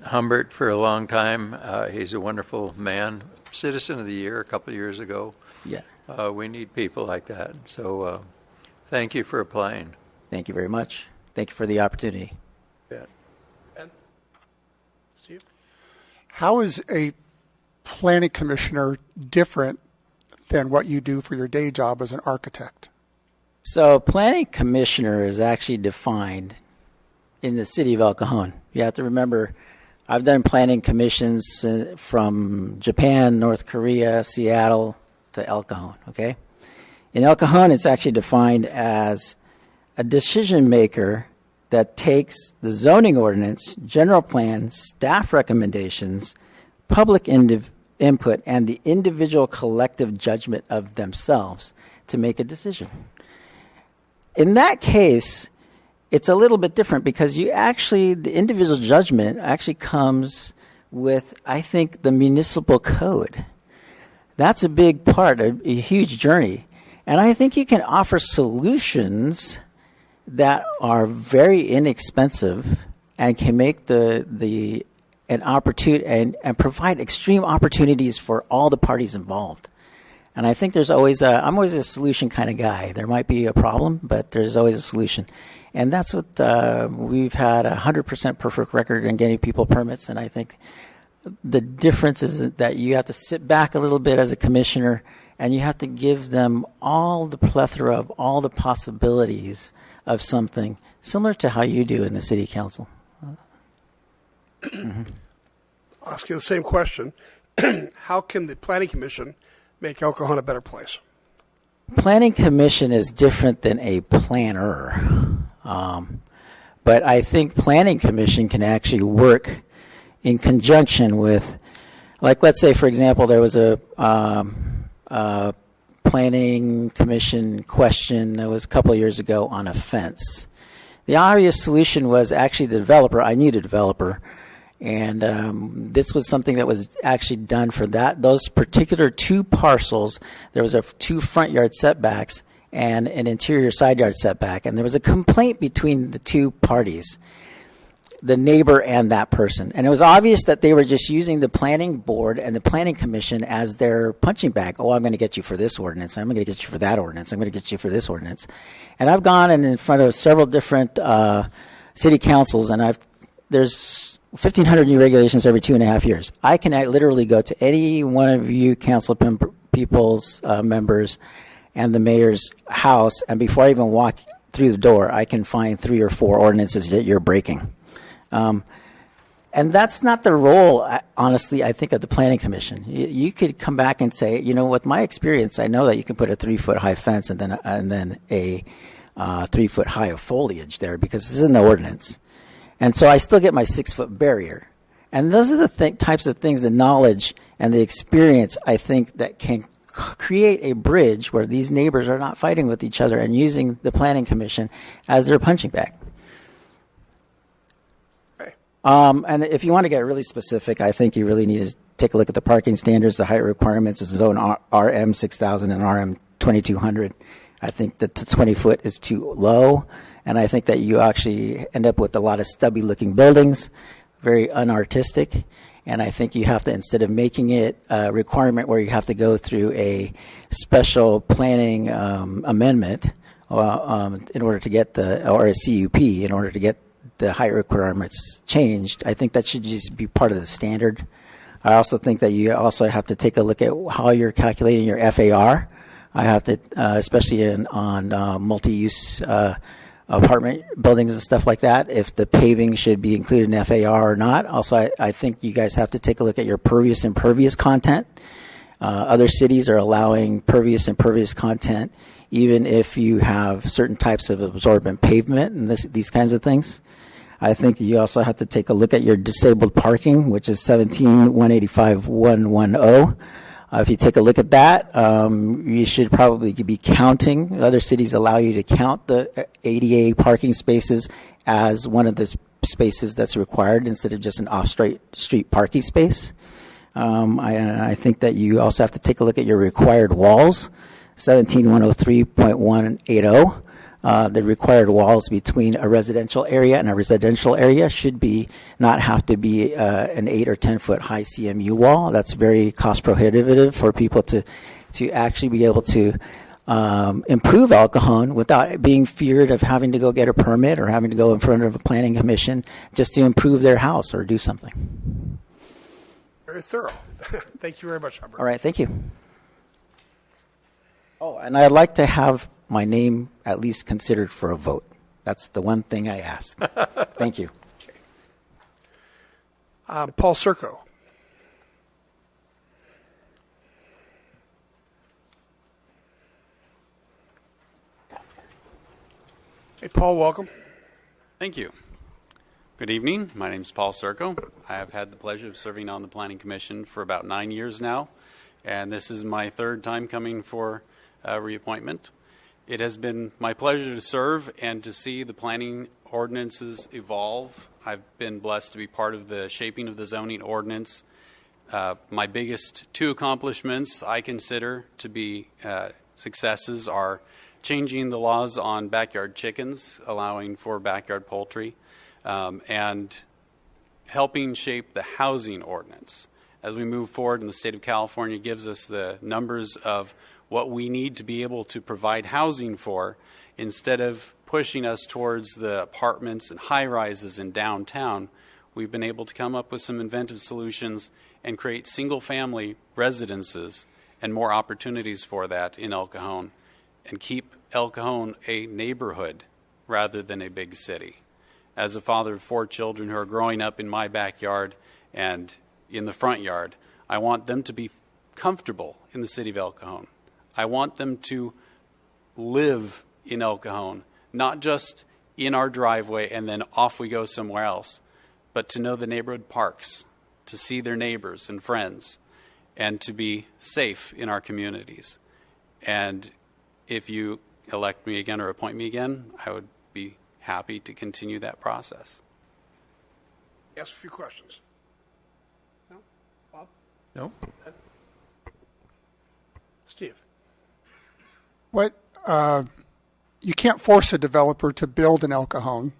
Humbert for a long time. He's a wonderful man. Citizen of the Year a couple of years ago. Yeah. We need people like that. So thank you for applying. Thank you very much. Thank you for the opportunity. Yeah. And Steve? How is a planning commissioner different than what you do for your day job as an architect? So planning commissioner is actually defined in the city of El Cajon. You have to remember, I've done planning commissions from Japan, North Korea, Seattle to El Cajon, okay? In El Cajon, it's actually defined as a decision maker that takes the zoning ordinance, general plan, staff recommendations, public input, and the individual collective judgment of themselves to make a decision. In that case, it's a little bit different because the individual judgment actually comes with, I think, the municipal code. That's a big part, a huge journey. And I think you can offer solutions that are very inexpensive and can make an opportunity and provide extreme opportunities for all the parties involved. And I think I'm always a solution kind of guy. There might be a problem, but there's always a solution. And that's what we've had 100% perfect record in getting people permits. And I think the difference is that you have to sit back a little bit as a commissioner and you have to give them all the plethora of all the possibilities of something similar to how you do in the city council. I'll ask you the same question. How can the Planning Commission make El Cajon a better place? Planning Commission is different than a planner. But I think Planning Commission can actually work in conjunction with, like, let's say, for example, there was a Planning Commission question that was a couple of years ago on a fence. The obvious solution was actually the developer. I knew the developer. And this was something that was actually done for those particular two parcels. There was 2 front yard setbacks and an interior side yard setback. And there was a complaint between the two parties, the neighbor and that person. And it was obvious that they were just using the planning board and the planning commission as their punching bag. Oh, I'm going to get you for this ordinance. I'm going to get you for that ordinance. I'm going to get you for this ordinance. And I've gone in front of several different city councils, and there's 1,500 new regulations every 2.5 years. I can literally go to any one of you council people's members and the mayor's house, and before I even walk through the door, I can find 3 or 4 ordinances that you're breaking. And that's not the role, honestly, I think, of the Planning Commission. You could come back and say, you know, with my experience, I know that you can put a 3-foot high fence and then a 3-foot high of foliage there because this is in the ordinance. And so I still get my 6-foot barrier. And those are the types of things, the knowledge and the experience, I think, that can create a bridge where these neighbors are not fighting with each other and using the Planning Commission as their punching bag. And if you want to get really specific, I think you really need to take a look at the parking standards, the height requirements, the zone RM 6000 and RM 2200. I think that 20 foot is too low, and I think that you actually end up with a lot of stubby-looking buildings, very unartistic. And I think you have to, instead of making it a requirement where you have to go through a special planning amendment in order to get or a CUP in order to get the height requirements changed, I think that should just be part of the standard. I also think that you also have to take a look at how you're calculating your FAR. I have to, especially on multi-use apartment buildings and stuff like that, if the paving should be included in FAR or not. Also, I think you guys have to take a look at your pervious and impervious content. Other cities are allowing pervious and impervious content even if you have certain types of absorbent pavement and these kinds of things. I think you also have to take a look at your disabled parking, which is 17-185-110. If you take a look at that, you should probably be counting. Other cities allow you to count the ADA parking spaces as one of the spaces that's required instead of just an off-street parking space. I think that you also have to take a look at your required walls, 17-103.180. The required walls between a residential area and a residential area should not have to be an 8 or 10 foot high CMU wall. That's very cost prohibitive for people to actually be able to improve El Cajon without being feared of having to go get a permit or having to go in front of a planning commission just to improve their house or do something. Very thorough. Thank you very much, Hubbard. All right, thank you. Oh, and I'd like to have my name at least considered for a vote. That's the one thing I ask. Thank you. Okay. Paul Serco. Hey, Paul, welcome. Thank you. Good evening. My name is Paul Serco. I have had the pleasure of serving on the Planning Commission for about 9 years now, and this is my 3rd time coming for reappointment. It has been my pleasure to serve and to see the planning ordinances evolve. I've been blessed to be part of the shaping of the zoning ordinance. My biggest 2 accomplishments I consider to be successes are changing the laws on backyard chickens, allowing for backyard poultry, and helping shape the housing ordinance. As we move forward, and the state of California gives us the numbers of what we need to be able to provide housing for, instead of pushing us towards the apartments and high-rises in downtown, we've been able to come up with some inventive solutions and create single-family residences and more opportunities for that in El Cajon, and keep El Cajon a neighborhood rather than a big city. As a father of 4 children who are growing up in my backyard and in the front yard, I want them to be comfortable in the city of El Cajon. I want them to live in El Cajon, not just in our driveway and then off we go somewhere else, but to know the neighborhood parks, to see their neighbors and friends, and to be safe in our communities. And if you elect me again or appoint me again, I would be happy to continue that process. Ask a few questions. No? Bob? No. Ed? Steve? What, you can't force a developer to build in El Cajon,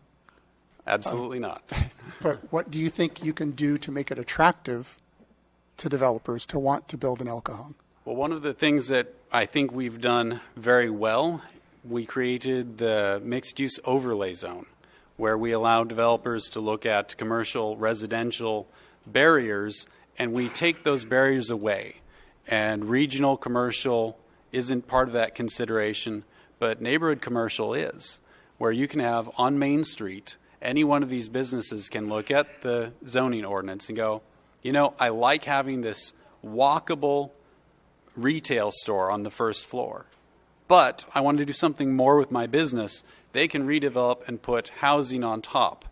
Absolutely not. but what do you think you can do to make it attractive to developers to want to build in El Cajon? Well, one of the things that I think we've done very well, we created the mixed-use overlay zone, where we allow developers to look at commercial, residential barriers, and we take those barriers away. And regional commercial isn't part of that consideration, but neighborhood commercial is, where you can have on Main Street, any one of these businesses can look at the zoning ordinance and go, you know, I like having this walkable retail store on the first floor, but I want to do something more with my business. They can redevelop and put housing on top,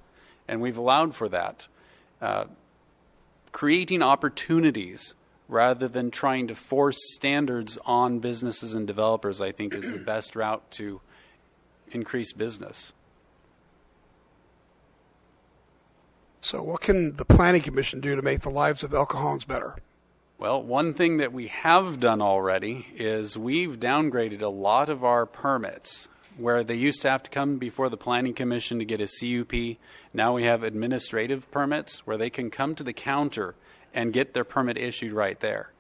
and we've allowed for that. Creating opportunities rather than trying to force standards on businesses and developers, I think, is the best route to increase business. So what can the Planning Commission do to make the lives of El Cajons better? Well, one thing that we have done already is we've downgraded a lot of our permits. Where they used to have to come before the Planning Commission to get a CUP, now we have administrative permits where they can come to the counter and get their permit issued right there.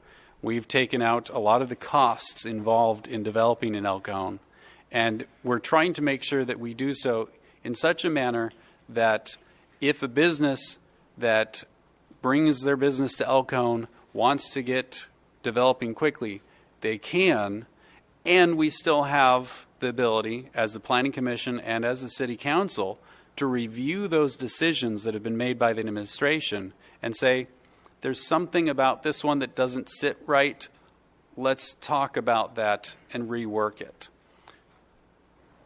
We've taken out a lot of the costs involved in developing in El Cajon, and we're trying to make sure that we do so in such a manner that if a business that brings their business to El Cajon wants to get developing quickly, they can, and we still have the ability as the Planning Commission and as the City Council to review those decisions that have been made by the administration and say, there's something about this one that doesn't sit right. Let's talk about that and rework it.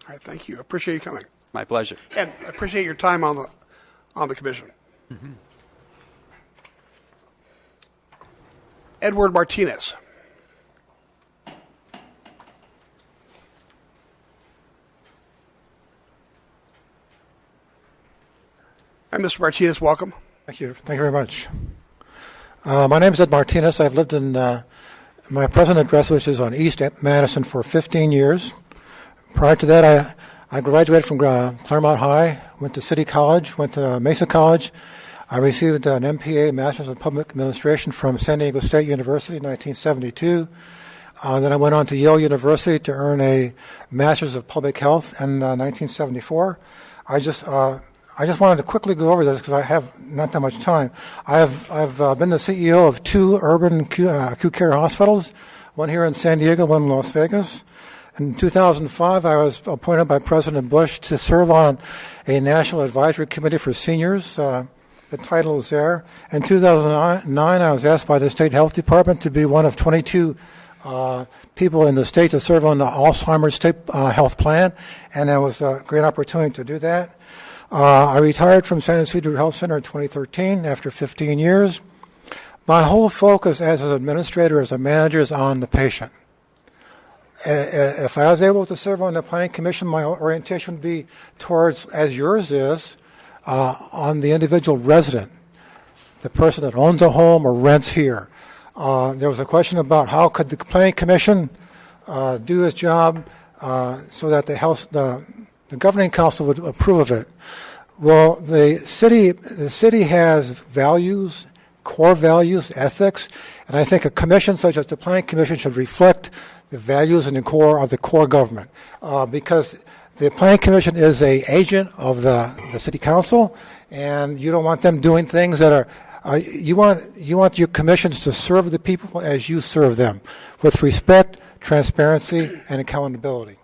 All right, thank you. I appreciate you coming. My pleasure. And I appreciate your time on the commission. Mm-hmm. Edward Martinez. Hi, Mr. Martinez, welcome. Thank you. Thank you very much. My name is Ed Martinez. I've lived in my present address, which is on East Madison, for 15 years. Prior to that, I graduated from Claremont High, went to City College, went to Mesa College. I received an MPA, Master's of Public Administration, from San Diego State University in 1972. Then I went on to Yale University to earn a Master's of Public Health in 1974. I just wanted to quickly go over this because I have not that much time. I've been the CEO of 2 urban acute care hospitals, one here in San Diego, one in Las Vegas. In 2005, I was appointed by President Bush to serve on a National Advisory Committee for Seniors. The title is there. In 2009, I was asked by the State Health Department to be one of 22 people in the state to serve on the Alzheimer's State Health Plan, and it was a great opportunity to do that. I retired from San Ysidro Health Center in 2013 after 15 years. My whole focus as an administrator, as a manager, is on the patient. If I was able to serve on the Planning Commission, my orientation would be towards, as yours is, on the individual resident, the person that owns a home or rents here. There was a question about how could the Planning Commission do its job so that the governing council would approve of it. Well, the city has values, core values, ethics, and I think a commission such as the Planning Commission should reflect the values and the core of the core government, because the Planning Commission is an agent of the City Council, and you don't want them doing things that You want your commissions to serve the people as you serve them, with respect, transparency, and accountability.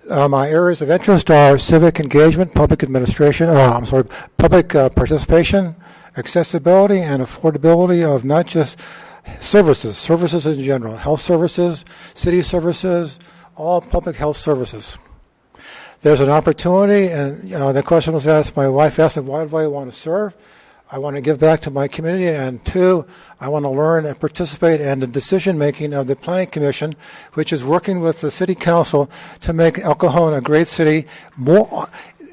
My areas of interest are civic engagement, public administration, public participation, accessibility, and affordability of not just services in general, health services, city services, all public health services. There's an opportunity, and the question was asked, my wife asked, why do I want to serve? I want to give back to my community, and two, I want to learn and participate in the decision-making of the Planning Commission, which is working with the City Council to make El Cajon a great city.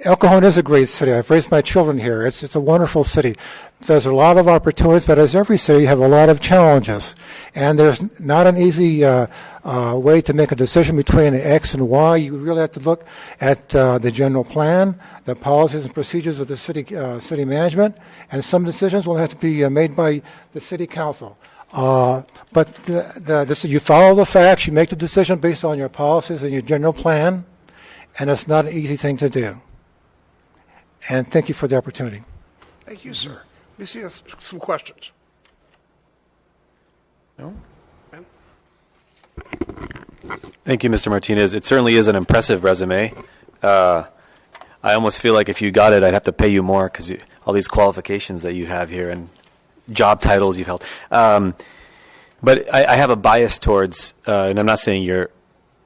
El Cajon is a great city. I've raised my children here. It's a wonderful city. There's a lot of opportunities, but as every city, you have a lot of challenges. And there's not an easy way to make a decision between X and Y. You really have to look at the general plan, the policies and procedures of the city management, and some decisions will have to be made by the City Council. But you follow the facts, you make the decision based on your policies and your general plan, and it's not an easy thing to do. And thank you for the opportunity. Thank you, sir. Let me see some questions. No? Thank you, Mr. Martinez. It certainly is an impressive resume. I almost feel like if you got it, I'd have to pay you more because all these qualifications that you have here and job titles you've held. But I have a bias towards, and I'm not saying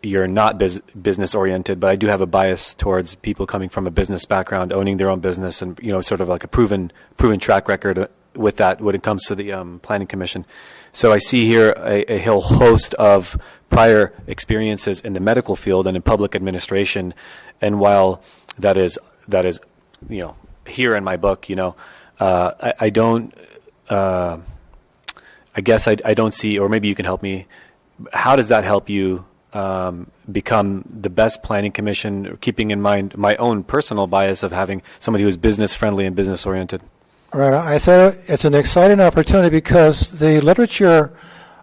you're not business oriented, but I do have a bias towards people coming from a business background, owning their own business, and sort of like a proven track record with that when it comes to the Planning Commission. So I see here a whole host of prior experiences in the medical field and in public administration, and while that is here in my book, I don't. I guess I don't see, or maybe you can help me. How does that help you become the best planning commission, keeping in mind my own personal bias of having somebody who is business friendly and business oriented? Right. I said it's an exciting opportunity because the literature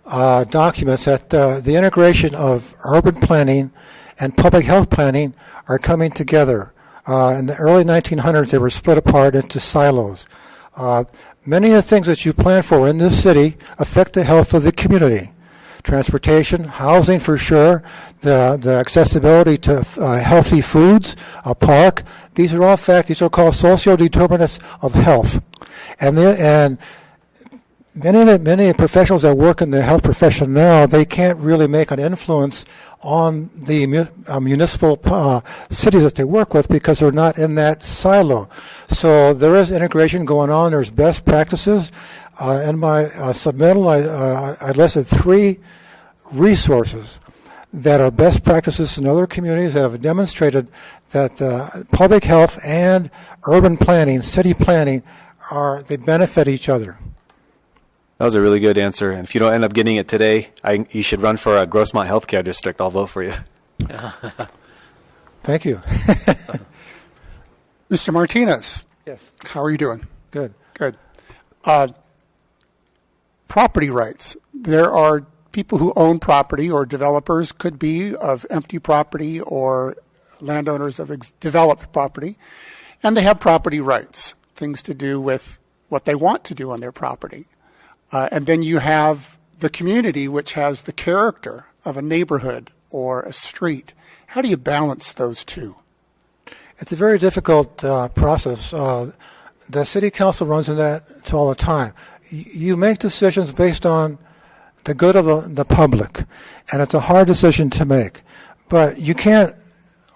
documents that the integration of urban planning and public health planning are coming together. In the early 1900s, they were split apart into silos. Many of the things that you plan for in this city affect the health of the community. Transportation, housing for sure, the accessibility to healthy foods, a park. These are all these are called socio-determinants of health. And many professionals that work in the health profession now, they can't really make an influence on the municipal cities that they work with because they're not in that silo. So there is integration going on. There's best practices. In my submittal, I listed 3 resources that are best practices in other communities that have demonstrated that public health and urban planning, city planning, they benefit each other. That was a really good answer. And if you don't end up getting it today, you should run for a Grossmont Healthcare District. I'll vote for you. Thank you. Mr. Martinez. Yes. How are you doing? Good. Good. Property rights. There are people who own property, or developers could be of empty property, or landowners of developed property, and they have property rights, things to do with what they want to do on their property. And then you have the community, which has the character of a neighborhood or a street. How do you balance those two? It's a very difficult process. The city council runs in that all the time. You make decisions based on the good of the public, and it's a hard decision to make. But you can't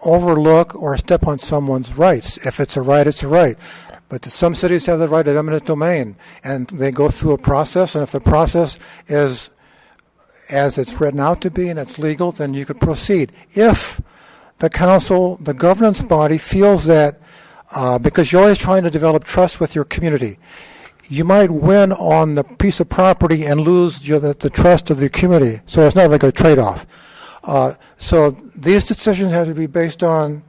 overlook or step on someone's rights. If it's a right, it's a right. But some cities have the right of eminent domain, and they go through a process, and if the process is as it's written out to be and it's legal, then you could proceed. If the council, the governance body, feels that, because you're always trying to develop trust with your community, you might win on the piece of property and lose the trust of the community. So it's not like a trade-off. So these decisions have to be based on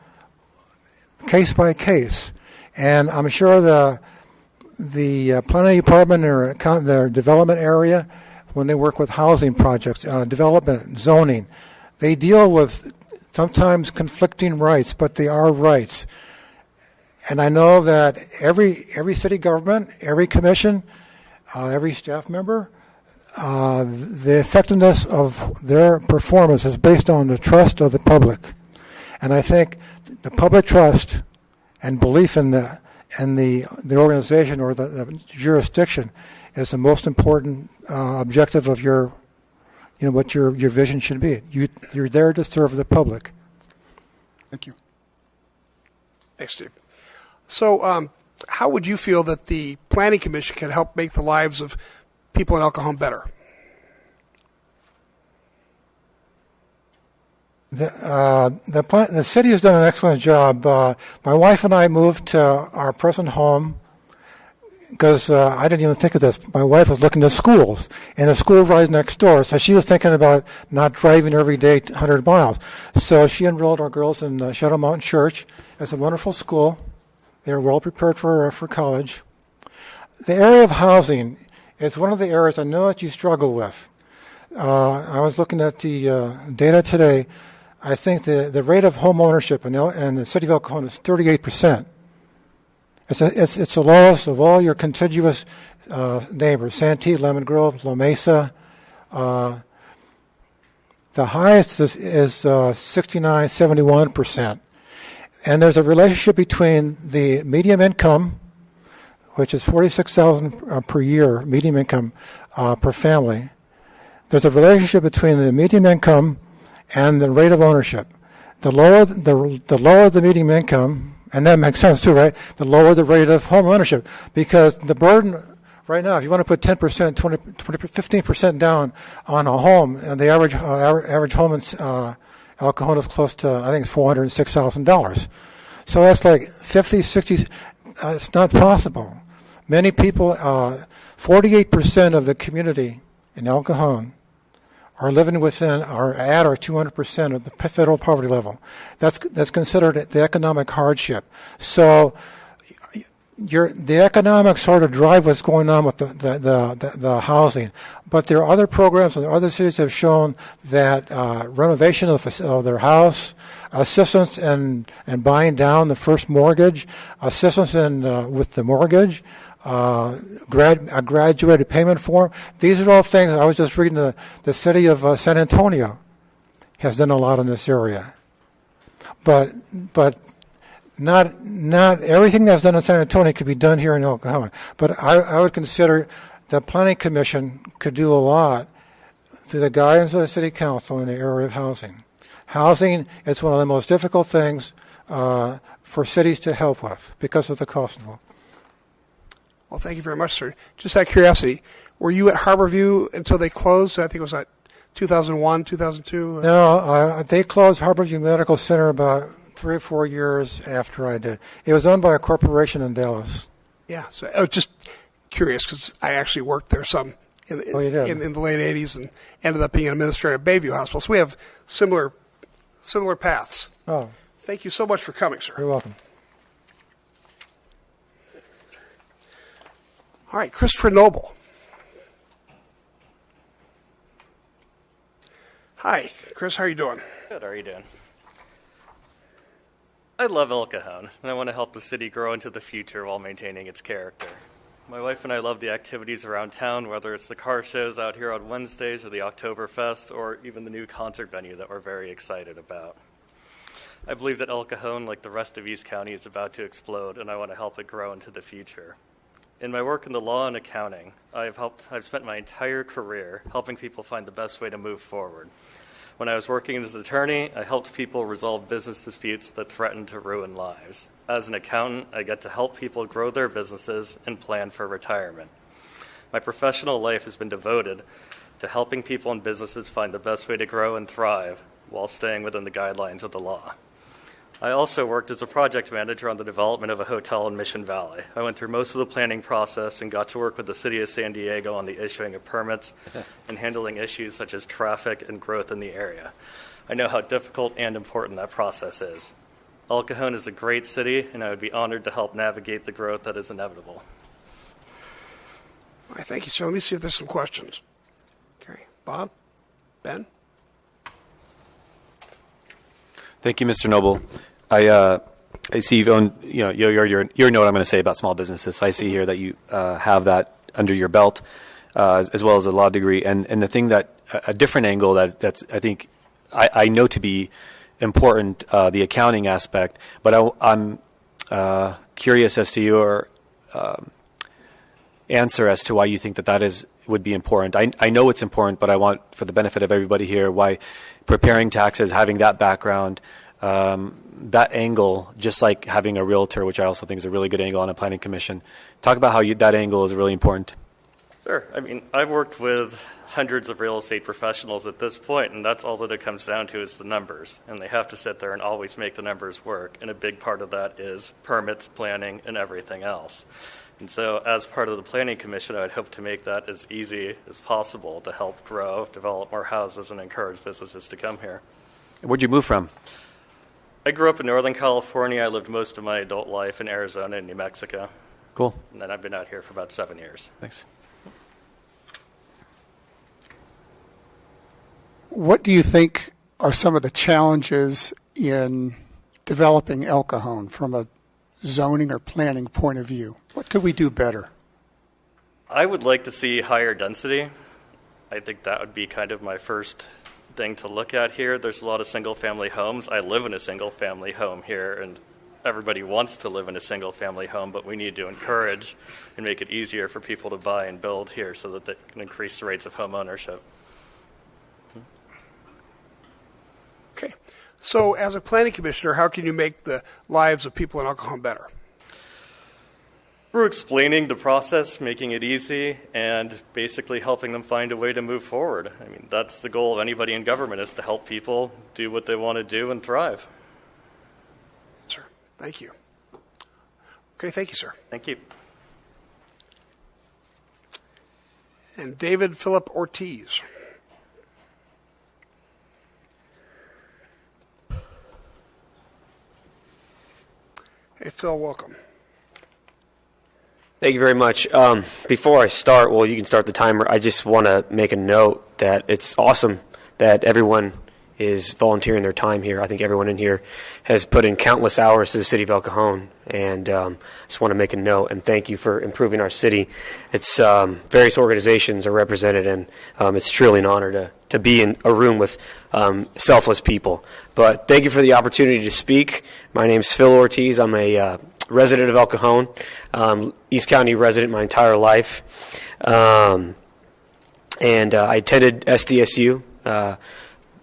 case by case. And I'm sure the planning department or their development area, when they work with housing projects, development, zoning, they deal with sometimes conflicting rights, but they are rights. And I know that every city government, every commission every staff member. The effectiveness of their performance is based on the trust of the public. And I think the public trust and belief in the organization or the jurisdiction is the most important objective of your, what your vision should be. You're there to serve the public. Thank you. Thanks, Steve. So, how would you feel that the Planning Commission can help make the lives of people in El Cajon better? The city has done an excellent job. My wife and I moved to our present home because I didn't even think of this. My wife was looking at schools, and the school right next door. So she was thinking about not driving every day 100 miles. So she enrolled our girls in Shadow Mountain Church. It's a wonderful school. They're well prepared for college. The area of housing is one of the areas I know that you struggle with. I was looking at the data today. I think the rate of home ownership in the city of El Cajon is 38%. It's the lowest of all your contiguous neighbors, Santee, Lemon Grove, La Mesa. The highest is 69, 71%. And there's a relationship between the median income, which is $46,000 per year, median income per family. There's a relationship between the median income and the rate of ownership. The lower the median income, and that makes sense too, right? The lower the rate of home ownership, because the burden right now, if you want to put 10%, 20, 15% down on a home, and the average home in El Cajon is close to, I think it's $406,000. So that's like 50, 60. It's not possible. Many people, 48% of the community in El Cajon are living within or at or 200% of the federal poverty level. That's considered the economic hardship. So the economics sort of drive what's going on with the housing. But there are other programs and other cities have shown that renovation of their house, assistance in buying down the first mortgage, assistance with the mortgage, a graduated payment form. These are all things. I was just reading the city of San Antonio has done a lot in this area, but not everything that's done in San Antonio could be done here in El Cajon. But I would consider the Planning Commission could do a lot through the guidance of the City Council in the area of housing. Housing is one of the most difficult things for cities to help with because of the cost involved. Well, thank you very much, sir. Just out of curiosity, were you at Harborview until they closed? I think it was like 2001, 2002? No, they closed Harborview Medical Center about 3 or 4 years after I did. It was owned by a corporation in Dallas. Yeah, so I was just curious because I actually worked there some in the late 80s and ended up being an administrator at Bayview Hospital. So we have similar paths. Oh. Thank you so much for coming, sir. You're welcome. All right, Christopher Noble. Hi, Chris. How are you doing? Good. How are you doing? I love El Cajon, and I want to help the city grow into the future while maintaining its character. My wife and I love the activities around town, whether it's the car shows out here on Wednesdays or the Oktoberfest or even the new concert venue that we're very excited about. I believe that El Cajon, like the rest of East County, is about to explode, and I want to help it grow into the future. In my work in the law and accounting, I've spent my entire career helping people find the best way to move forward. When I was working as an attorney, I helped people resolve business disputes that threatened to ruin lives. As an accountant, I get to help people grow their businesses and plan for retirement. My professional life has been devoted to helping people and businesses find the best way to grow and thrive while staying within the guidelines of the law. I also worked as a project manager on the development of a hotel in Mission Valley. I went through most of the planning process and got to work with the city of San Diego on the issuing of permits and handling issues such as traffic and growth in the area. I know how difficult and important that process is. El Cajon is a great city, and I would be honored to help navigate the growth that is inevitable. All right, thank you, sir. Let me see if there's some questions. Okay, Bob? Ben? Thank you, Mr. Noble. I see you've owned, you know what I'm going to say about small businesses. So I see here that you have that under your belt, as well as a law degree. And the thing that a different angle that's I think I know to be important, the accounting aspect. But I'm curious as to your answer as to why you think that would be important. I know it's important, but I want, for the benefit of everybody here, why preparing taxes, having that background, that angle, just like having a realtor, which I also think is a really good angle on a planning commission. Talk about how that angle is really important. Sure. I mean, I've worked with hundreds of real estate professionals at this point, and that's all that it comes down to is the numbers. And they have to sit there and always make the numbers work. And a big part of that is permits, planning, and everything else. And so as part of the Planning Commission, I'd hope to make that as easy as possible to help grow, develop more houses, and encourage businesses to come here. Where'd you move from? I grew up in Northern California. I lived most of my adult life in Arizona and New Mexico. Cool. And then I've been out here for about 7 years. Thanks. What do you think are some of the challenges in developing El Cajon from a zoning or planning point of view? What could we do better? I would like to see higher density. I think that would be kind of my first thing to look at here. There's a lot of single-family homes. I live in a single-family home here, and everybody wants to live in a single-family home, but we need to encourage and make it easier for people to buy and build here so that they can increase the rates of home ownership. Okay. So as a planning commissioner, how can you make the lives of people in El Cajon better? We're explaining the process, making it easy, and basically helping them find a way to move forward. I mean, that's the goal of anybody in government, is to help people do what they want to do and thrive. Sir, thank you. Okay, thank you, sir. Thank you. And David Philip Ortiz. Hey, Phil, welcome. Thank you very much. Before I start, well, you can start the timer. I just want to make a note that it's awesome that everyone is volunteering their time here. I think everyone in here has put in countless hours to the city of El Cajon, and just want to make a note and thank you for improving our city. It's various organizations are represented, and it's truly an honor to be in a room with selfless people. But thank you for the opportunity to speak. My name's Phil Ortiz. I'm a resident of El Cajon, East County resident my entire life, and I attended SDSU,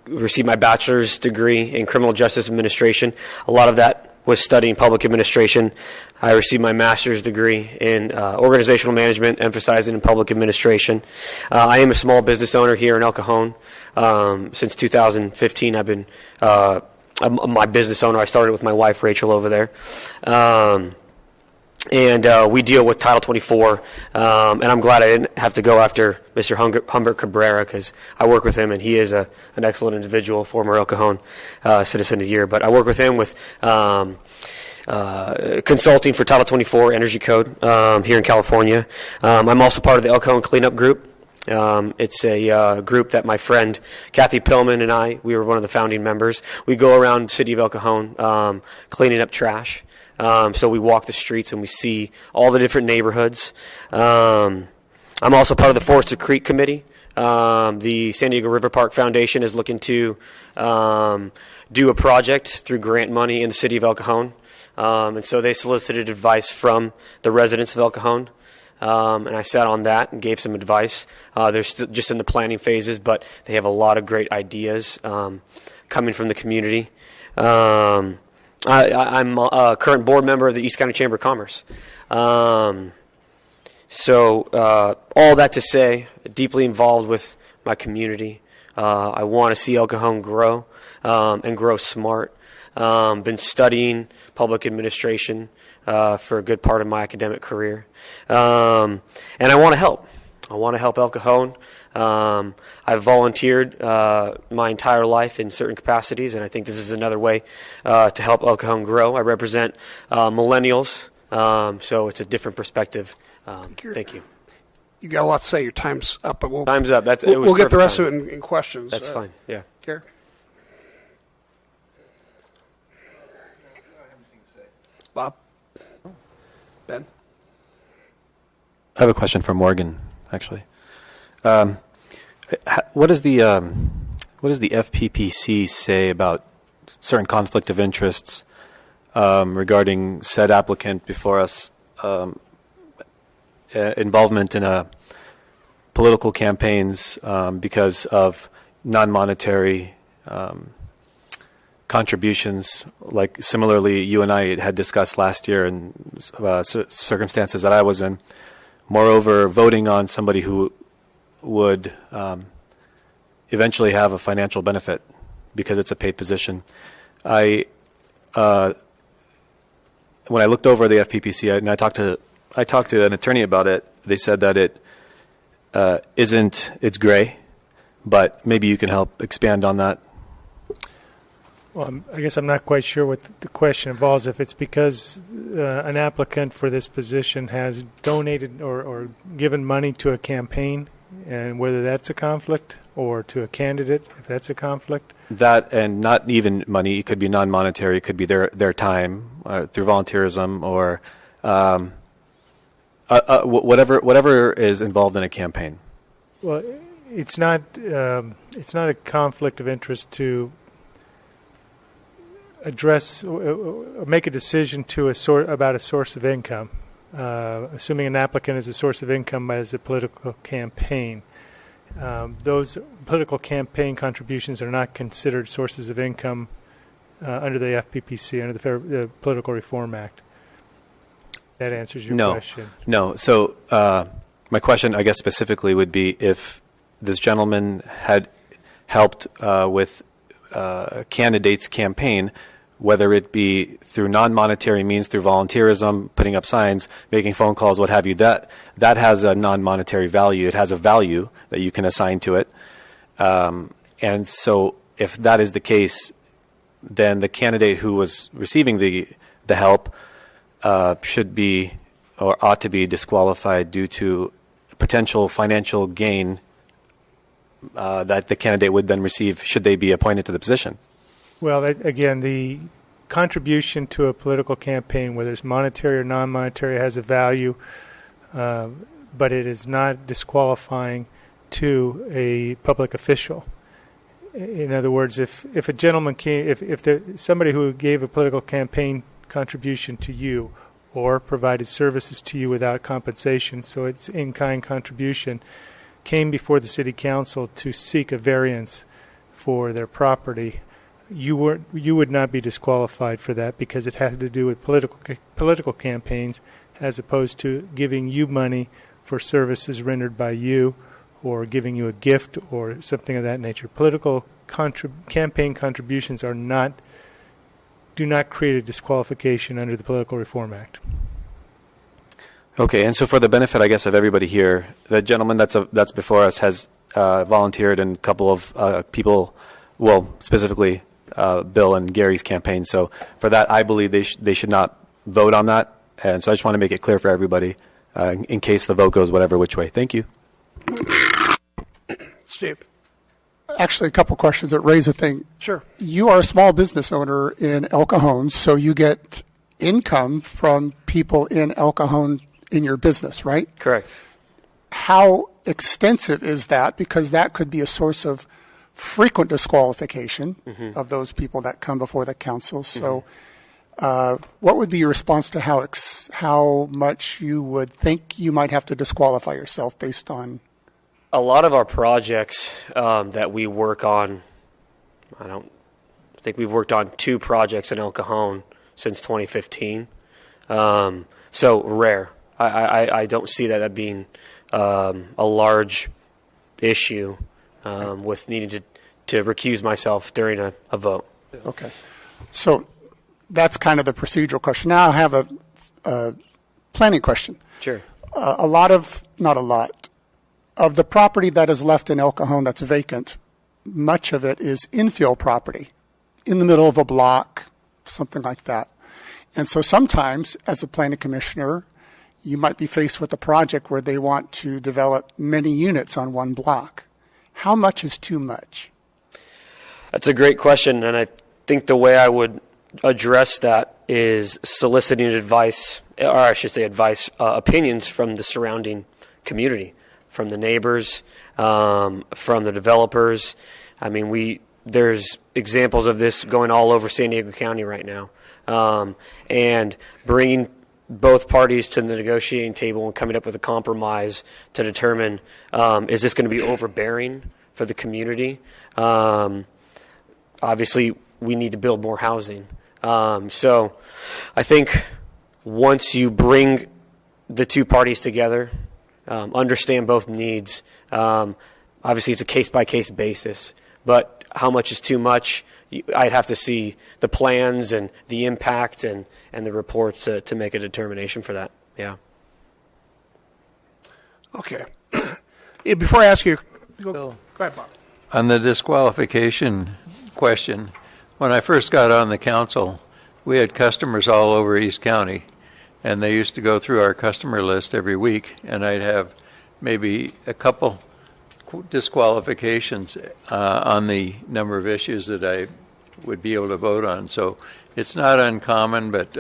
received my bachelor's degree in criminal justice administration. A lot of that was studying public administration. I received my master's degree in organizational management, emphasizing in public administration. I am a small business owner here in El Cajon. Since 2015, I've been I'm my business owner. I started with my wife, Rachel, over there. And we deal with Title 24. And I'm glad I didn't have to go after Mr. Humbert Cabrera, because I work with him, and he is an excellent individual, former El Cajon Citizen of the Year. But I work with him with consulting for Title 24 Energy Code here in California. I'm also part of the El Cajon Cleanup Group. It's a group that my friend Kathy Pillman and we were one of the founding members. We go around the city of El Cajon cleaning up trash. So we walk the streets and we see all the different neighborhoods. I'm also part of the Forester Creek Committee. The San Diego River Park Foundation is looking to do a project through grant money in the city of El Cajon. And so they solicited advice from the residents of El Cajon. And I sat on that and gave some advice. They're still just in the planning phases, but they have a lot of great ideas coming from the community. I'm a current board member of the East County Chamber of Commerce. So all that to say, deeply involved with my community. I want to see El Cajon grow and grow smart. Been studying public administration for a good part of my academic career. And I want to help. I want to help El Cajon. I've volunteered my entire life in certain capacities, and I think this is another way to help El Cajon grow. I represent millennials, so it's a different perspective. Thank you. You got a lot to say. Your time's up, but time's up. We'll get the rest of it in questions. That's fine. Yeah. Gary? Bob? Ben? I have a question for Morgan, actually. What does the FPPC say about certain conflict of interests regarding said applicant before us, involvement in political campaigns because of non-monetary contributions, like similarly you and I had discussed last year in circumstances that I was in. Moreover, voting on somebody who would eventually have a financial benefit because it's a paid position. When I looked over the FPPC and I talked to an attorney about it, they said that it's gray, but maybe you can help expand on that. Well, I guess I'm not quite sure what the question involves. If it's because an applicant for this position has donated or given money to a campaign, and whether that's a conflict, or to a candidate, if that's a conflict. That, and not even money. It could be non-monetary. It could be their time through volunteerism or whatever is involved in a campaign. Well, it's not a conflict of interest to address or make a decision about a source of income, assuming an applicant is a source of income as a political campaign. Those political campaign contributions are not considered sources of income under the FPPC, under the Political Reform Act. That answers your question. No. So my question, I guess, specifically would be if this gentleman had helped with a candidate's campaign, whether it be through non-monetary means, through volunteerism, putting up signs, making phone calls, what have you, that has a non-monetary value. It has a value that you can assign to it. And so if that is the case, then the candidate who was receiving the help should be or ought to be disqualified due to potential financial gain that the candidate would then receive should they be appointed to the position. Well, again, the contribution to a political campaign, whether it's monetary or non-monetary, has a value, but it is not disqualifying to a public official. In other words, if a gentleman came, somebody who gave a political campaign contribution to you or provided services to you without compensation, so it's in-kind contribution, came before the city council to seek a variance for their property, you would not be disqualified for that because it has to do with political campaigns as opposed to giving you money for services rendered by you or giving you a gift or something of that nature. Political campaign contributions do not create a disqualification under the Political Reform Act. Okay, and so for the benefit, I guess, of everybody here, the gentleman that's before us has volunteered in a couple of people, well, specifically Bill and Gary's campaign. So for that, I believe they should not vote on that. And so I just want to make it clear for everybody in case the vote goes which way. Thank you. Steve. Actually, a couple questions that raise a thing. Sure. You are a small business owner in El Cajon, so you get income from people in El Cajon in your business, right? Correct. How extensive is that? Because that could be a source of frequent disqualification of those people that come before the council. So what would be your response to how much you would think you might have to disqualify yourself based on? A lot of our projects that we work on, I think we've worked on 2 projects in El Cajon since 2015. So rare. I don't see that being a large issue with needing to recuse myself during a vote. Okay. So that's kind of the procedural question. Now I have a planning question. Sure. Not a lot, of the property that is left in El Cajon that's vacant, much of it is infill property in the middle of a block, something like that. And so sometimes, as a planning commissioner, you might be faced with a project where they want to develop many units on one block. How much is too much? That's a great question, and I think the way I would address that is soliciting advice, or I should say opinions from the surrounding community, from the neighbors, from the developers. I mean, there's examples of this going all over San Diego County right now, and bringing both parties to the negotiating table and coming up with a compromise to determine, is this going to be overbearing for the community? Obviously, we need to build more housing. So I think once you bring the two parties together, understand both needs, obviously it's a case-by-case basis, but how much is too much? I'd have to see the plans and the impact and the reports to make a determination for that. Yeah. Okay. Before I ask you, go ahead, Bob. On the disqualification question, when I first got on the council, we had customers all over East County, and they used to go through our customer list every week, and I'd have maybe a couple disqualifications on the number of issues that I would be able to vote on. So it's not uncommon, but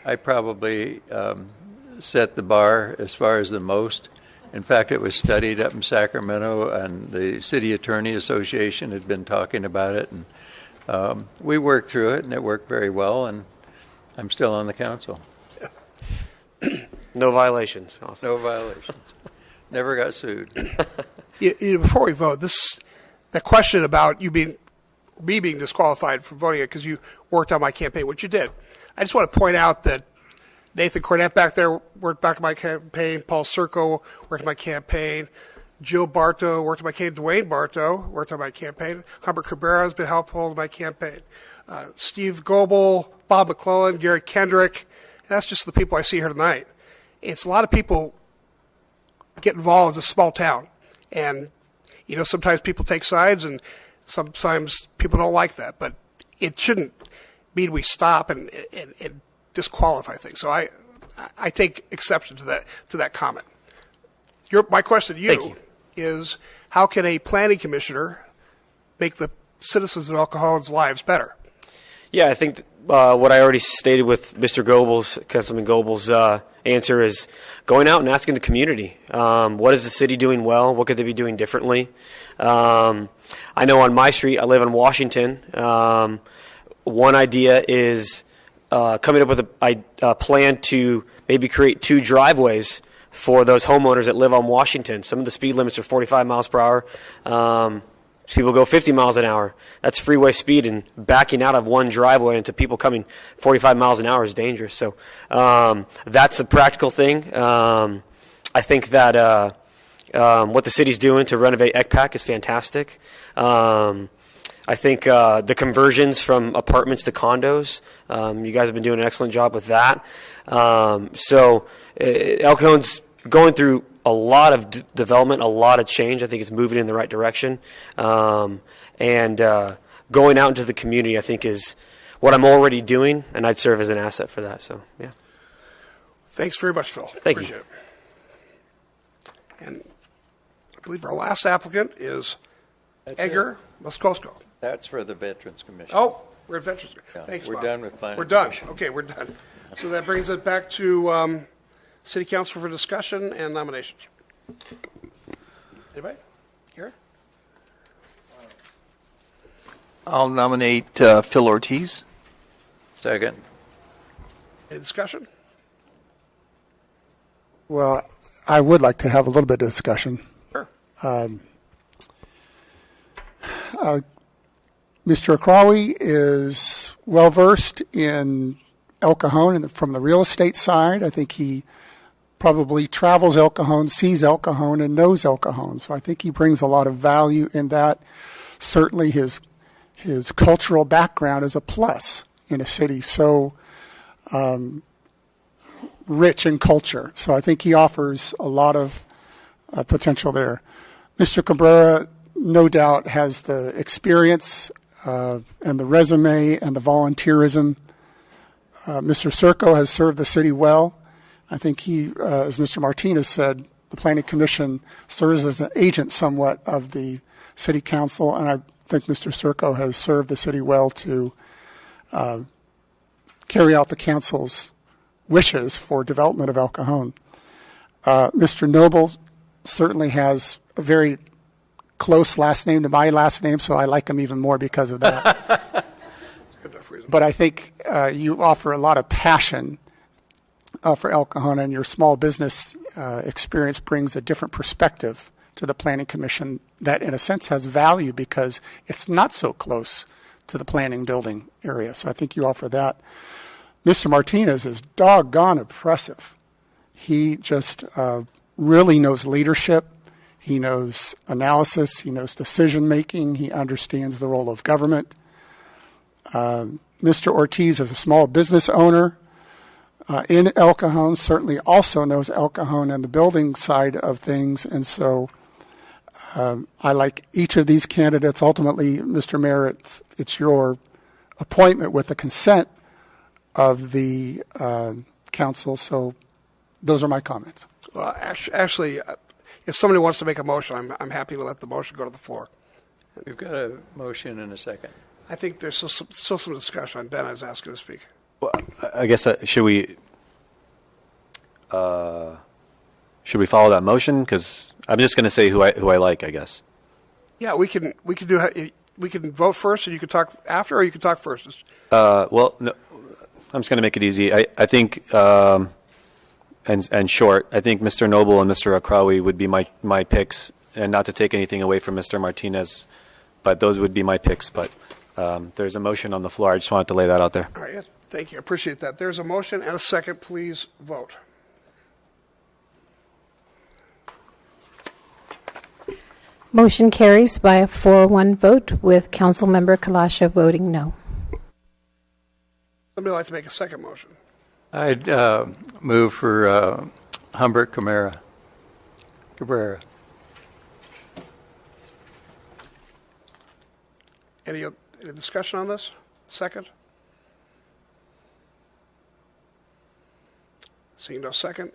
I probably set the bar as far as the most. In fact, it was studied up in Sacramento, and the City Attorney Association had been talking about it, and we worked through it, and it worked very well, and I'm still on the council. No violations. Awesome. No violations. Never got sued. Before we vote, the question about me being disqualified from voting because you worked on my campaign, which you did. I just want to point out that Nathan Cornett back there worked back on my campaign. Paul Circo worked on my campaign. Jill Bartow worked on my campaign. Dwayne Bartow worked on my campaign. Humbert Cabrera has been helpful in my campaign. Steve Goebel, Bob McClellan, Gary Kendrick. That's just the people I see here tonight. It's a lot of people get involved in a small town. And, sometimes people take sides and sometimes people don't like that. But it shouldn't mean we stop and disqualify things. So I take exception to that comment. My question to you is, how can a planning commissioner make the citizens of El Cajon's lives better? Yeah, I think what I already stated with Mr. Goebel's, Councilman Goebel's answer is going out and asking the community, what is the city doing well? What could they be doing differently? I know on my street, I live in Washington. One idea is coming up with a plan to maybe create 2 driveways for those homeowners that live on Washington. Some of the speed limits are 45 miles per hour. People go 50 miles an hour. That's freeway speed, and backing out of one driveway into people coming 45 miles an hour is dangerous. So that's a practical thing. I think that what the city's doing to renovate ECPAC is fantastic. I think the conversions from apartments to condos, you guys have been doing an excellent job with that. So El Cajon's going through a lot of development, a lot of change. I think it's moving in the right direction. And going out into the community, I think, is what I'm already doing, and I'd serve as an asset for that. So, yeah. Thanks very much, Phil. Appreciate it. And I believe our last applicant is Edgar Moscosko. That's for the Veterans Commission. Oh, we're at Veterans. Yeah, Thanks, we're Bob. done with planning. We're done. Commission. Okay, we're done. So that brings it back to City Council for discussion and nominations. Anybody? Here? I'll nominate Phil Ortiz. Second. Any discussion? Well, I would like to have a little bit of discussion. Sure. Mr. Akrawi is well versed in El Cajon and from the real estate side. I think he probably travels El Cajon, sees El Cajon, and knows El Cajon. So I think he brings a lot of value in that. Certainly his cultural background is a plus in a city so rich in culture. So I think he offers a lot of potential there. Mr. Cabrera, no doubt, has the experience and the resume and the volunteerism. Mr. Circo has served the city well. I think he, as Mr. Martinez said, the Planning Commission serves as an agent somewhat of the City Council, and I think Mr. Circo has served the city well to carry out the council's wishes for development of El Cajon. Mr. Noble certainly has a very close last name to my last name, so I like him even more because of that. But I think you offer a lot of passion for El Cajon, and your small business experience brings a different perspective to the Planning Commission that, in a sense, has value because it's not so close to the planning building area. So I think you offer that. Mr. Martinez is doggone impressive. He just really knows leadership. He knows analysis. He knows decision making. He understands the role of government. Mr. Ortiz is a small business owner in El Cajon, certainly also knows El Cajon and the building side of things. And so I like each of these candidates. Ultimately, Mr. Mayor, it's your appointment with the consent of the council. So those are my comments. Well, actually, if somebody wants to make a motion, I'm happy to let the motion go to the floor. We've got a motion and a second. I think there's still some discussion. Ben is asking to speak. Well, I guess should we follow that motion? Because I'm just going to say who I like, I guess. Yeah, we can vote first, and you can talk after, or you can talk first. Well, no, I'm just going to make it easy. I think, and short, I think Mr. Noble and Mr. Akrawi would be my picks, and not to take anything away from Mr. Martinez, but those would be my picks. But there's a motion on the floor. I just wanted to lay that out there. All right, yes, thank you. I appreciate that. There's a motion and a second. Please vote. Motion carries by a 4-1 vote with Councilmember Kalasha voting no. Somebody like to make a second motion? I'd move for Humbert Cabrera. Any discussion on this? Second? Seeing no second.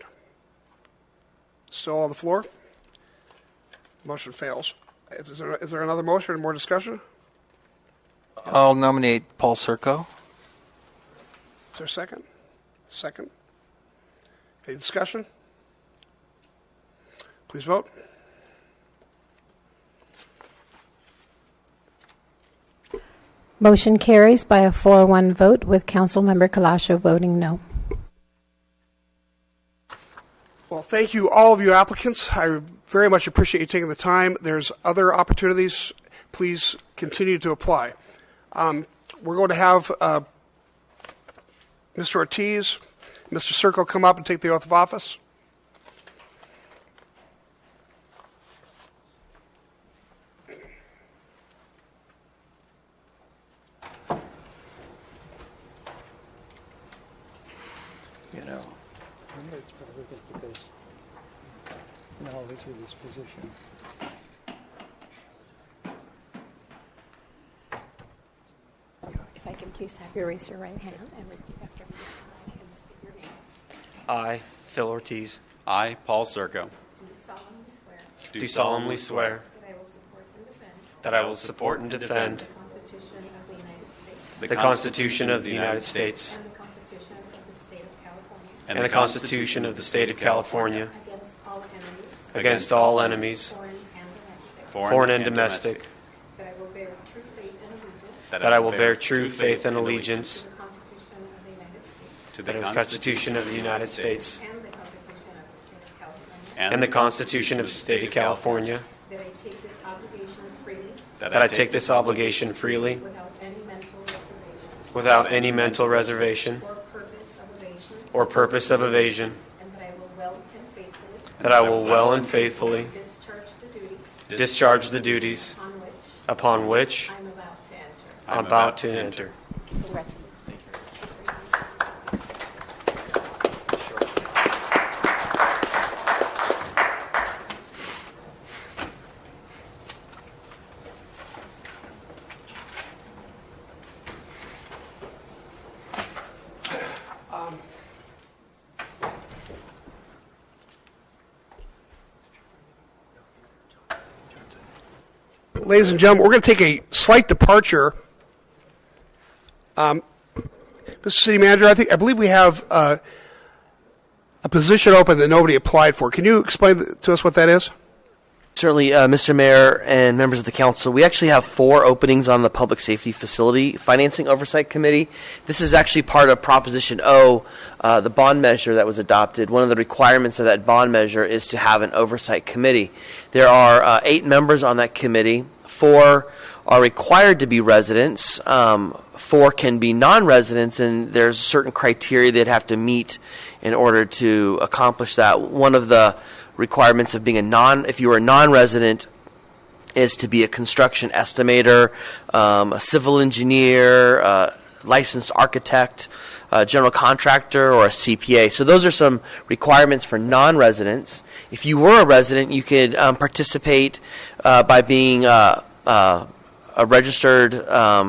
Still on the floor? Motion fails. Is there another motion and more discussion? I'll nominate Paul Serco. Is there a second? Second. Any discussion? Please vote. Motion carries by a 4-1 vote with Councilmember Kalasha voting no. Well, thank you, all of you applicants. I very much appreciate you taking the time. There's other opportunities. Please continue to apply. We're going to have Mr. Ortiz, Mr. Serco come up and take the oath of office. You know, it's probably good because knowledge of this position. If I can please have you raise your right hand and repeat after me. I and state your names. I, Phil Ortiz, I, Paul Serco, Do solemnly swear do solemnly swear that I will support and defend that I will support and defend the Constitution of the United States the Constitution of the United States and the Constitution of the State of California and the Constitution of the State of California against all enemies, foreign and domestic, that I will bear true faith and allegiance that I will bear true faith and allegiance to to the Constitution of the United States and the Constitution of the State of California, that I take this obligation freely that I take this obligation freely without any mental reservation without any mental reservation or purpose of evasion, or purpose of evasion, and that I will well and faithfully discharge the duties upon which I'm about to enter. Congratulations. Ladies and gentlemen, we're going to take a slight departure. Mr. City Manager, I believe we have a a position open that nobody applied for. Can you explain to us what that is? Certainly, Mr. Mayor and members of the council, we actually have 4 openings on the Public Safety Facility Financing Oversight Committee. This is actually part of Proposition O, the bond measure that was adopted. One of the requirements of that bond measure is to have an oversight committee. There are 8 members on that committee. 4 are required to be residents. 4 can be non-residents, and there's certain criteria they'd have to meet in order to accomplish that. One of the requirements of being if you were a non-resident, is to be a construction estimator, a civil engineer, a licensed architect, a general contractor, or a CPA. So those are some requirements for non-residents. If you were a resident, you could participate by being a registered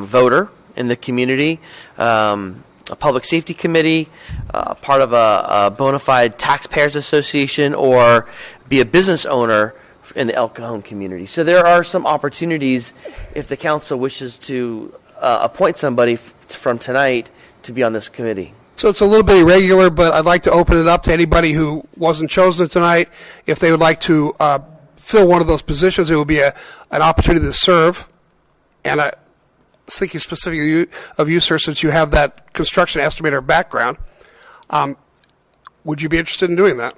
voter in the community, a public safety committee, part of a bona fide taxpayers association, or be a business owner in the El Cajon community. So there are some opportunities if the council wishes to appoint somebody from tonight to be on this committee. So it's a little bit irregular, but I'd like to open it up to anybody who wasn't chosen tonight. If they would like to fill one of those positions, it would be an opportunity to serve. And I was thinking specifically of you, sir, since you have that construction estimator background. Would you be interested in doing that?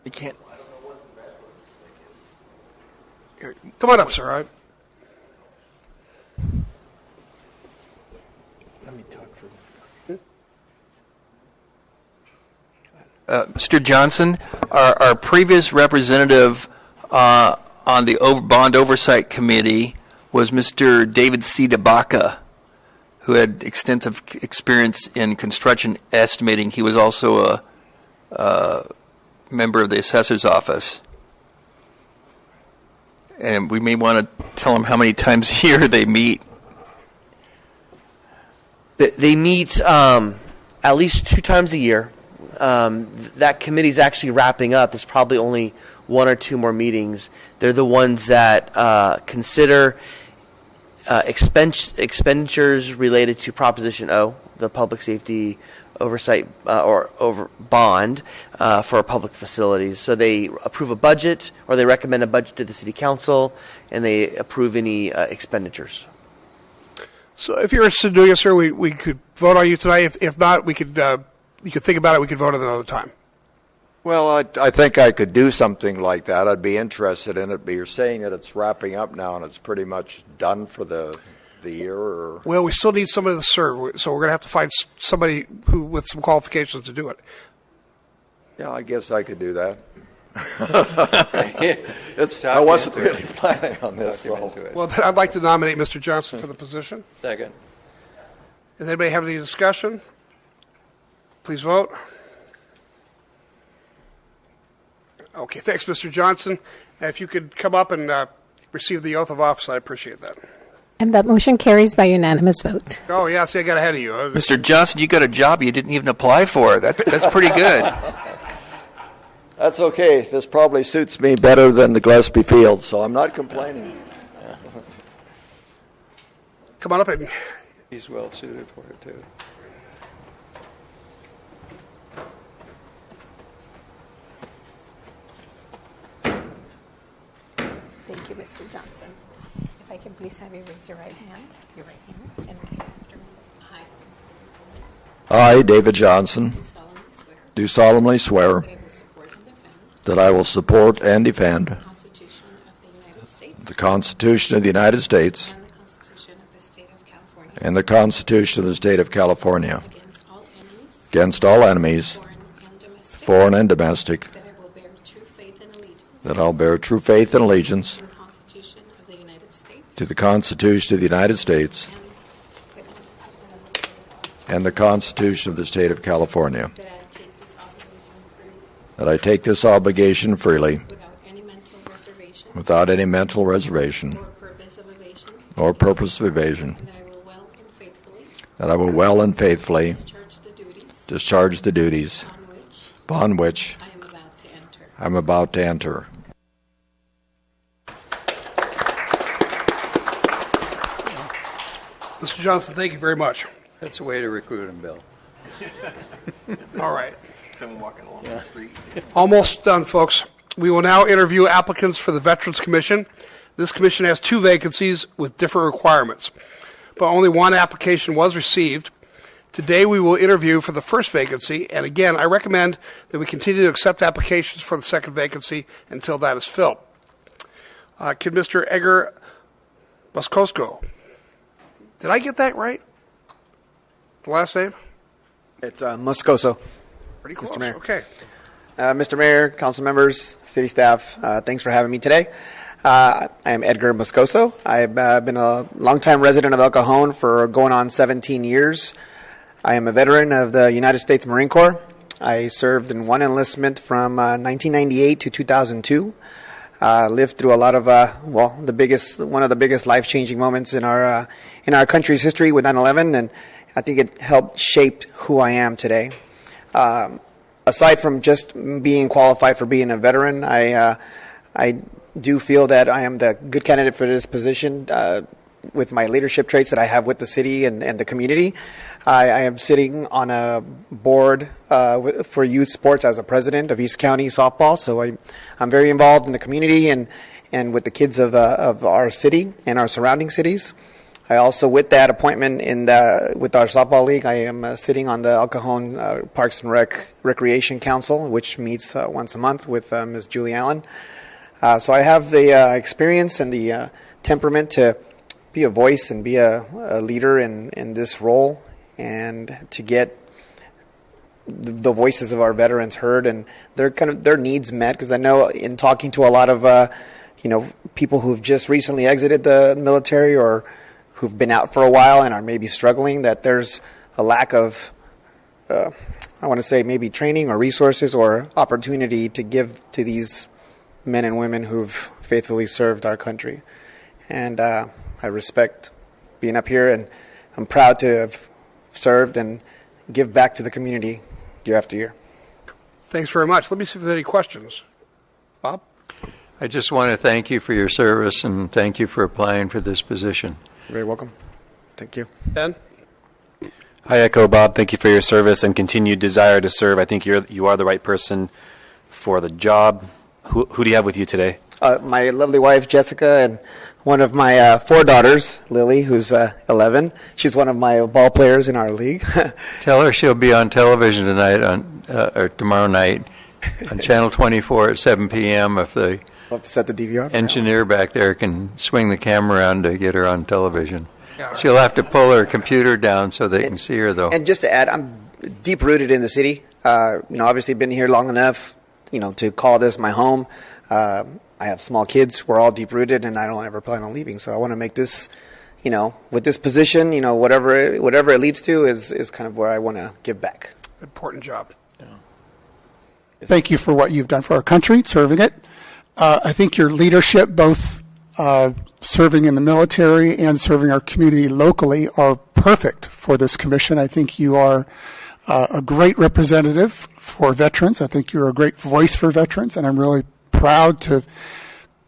You can't. Come on up, sir. Let me talk for Mr. Johnson, our previous representative on the Bond Oversight Committee was Mr. David C. DeBaca, who had extensive experience in construction estimating. He was also a member of the assessor's office. And we may want to tell them how many times a year they meet. They meet at least 2 times a year. That committee's actually wrapping up. There's probably only 1 or 2 more meetings. They're the ones that consider expenditures related to Proposition O, the public safety oversight or over bond for public facilities. So they approve a budget, or they recommend a budget to the city council, and they approve any expenditures. So if you're interested in doing it, sir, we could vote on you tonight. If not, we could you could think about it. We could vote at another time. Well, I think I could do something like that. I'd be interested in it, but you're saying that it's wrapping up now and it's pretty much done for the year? Or? Well, we still need somebody to serve, so we're going to have to find somebody who with some qualifications to do it. Yeah, I guess I could do that. I wasn't really planning on this. So. Well, then I'd like to nominate Mr. Johnson for the position. Second. Does anybody have any discussion? Please vote. Okay, thanks, Mr. Johnson. If you could come up and receive the oath of office, I'd appreciate that. And that motion carries by unanimous vote. Oh, yeah, see, I got ahead of you. Mr. Johnson, you got a job you didn't even apply for. That's pretty good. That's okay. This probably suits me better than the Gillespie Field, so I'm not complaining. Come on up and... He's well suited for it, too. Thank you, Mr. Johnson. If I can please have you raise your right hand, and repeat after me. I, David Johnson, do solemnly swear that I will support and defend the Constitution of the United States and the Constitution of the State of California against all enemies, foreign and domestic, that I'll bear true faith and allegiance to the Constitution of the United States and the Constitution of the State of California, that I take this obligation freely without any mental reservation or purpose of evasion, that I will well and faithfully discharge the duties upon which I'm about to enter. Mr. Johnson, thank you very much. That's a way to recruit them, Bill. All right. Someone walking along the street. Almost done, folks. We will now interview applicants for the Veterans Commission. This commission has 2 vacancies with different requirements, but only 1 application was received. Today we will interview for the first vacancy, and again, I recommend that we continue to accept applications for the second vacancy until that is filled. Can Mr. Edgar Moscoso, did I get that right? The last name? It's Moscoso. Pretty close. Mr. Mayor. Okay. Mr. Mayor, council members, city staff, thanks for having me today. I am Edgar Moscoso. I've been a longtime resident of El Cajon for going on 17 years. I am a veteran of the United States Marine Corps. I served in 1 enlistment from 1998 to 2002. Lived through a lot of one of the biggest life-changing moments in our country's history with 9/11, and I think it helped shape who I am today. Aside from just being qualified for being a veteran, I do feel that I am the good candidate for this position with my leadership traits that I have with the city and the community. I am sitting on a board for youth sports as a president of East County Softball, so I'm very involved in the community and with the kids of our city and our surrounding cities. I also, with that appointment with our softball league, I am sitting on the El Cajon Parks and Recreation Council, which meets once a month with Ms. Julie Allen. So I have the experience and the temperament to be a voice and be a leader in this role, and to get the voices of our veterans heard and their needs met. Because I know in talking to a lot of people who've just recently exited the military or who've been out for a while and are maybe struggling, that there's a lack of, I want to say maybe training or resources or opportunity to give to these men and women who've faithfully served our country. And I respect being up here, and I'm proud to have served and give back to the community year after year. Thanks very much. Let me see if there's any questions. Bob? I just want to thank you for your service and thank you for applying for this position. You're very welcome. Thank you. Ben? I echo Bob. Thank you for your service and continued desire to serve. I think you are the right person for the job. Who do you have with you today? My lovely wife, Jessica, and one of my 4 daughters, Lily, who's 11. She's one of my ball players in our league. Tell her she'll be on television tonight or tomorrow night on Channel 24 at 7 p.m. if the We'll have to set the DVR. engineer back there can swing the camera around to get her on television. She'll have to pull her computer down so they can see her, though. And just to add, I'm deep rooted in the city. Obviously been here long enough, to call this my home. I have small kids. We're all deep rooted, and I don't ever plan on leaving. So I want to make this, with this position, whatever it leads to is kind of where I want to give back. Important job. Thank you for what you've done for our country, serving it. I think your leadership, both serving in the military and serving our community locally, are perfect for this commission. I think you are a great representative for veterans. I think you're a great voice for veterans, and I'm really proud to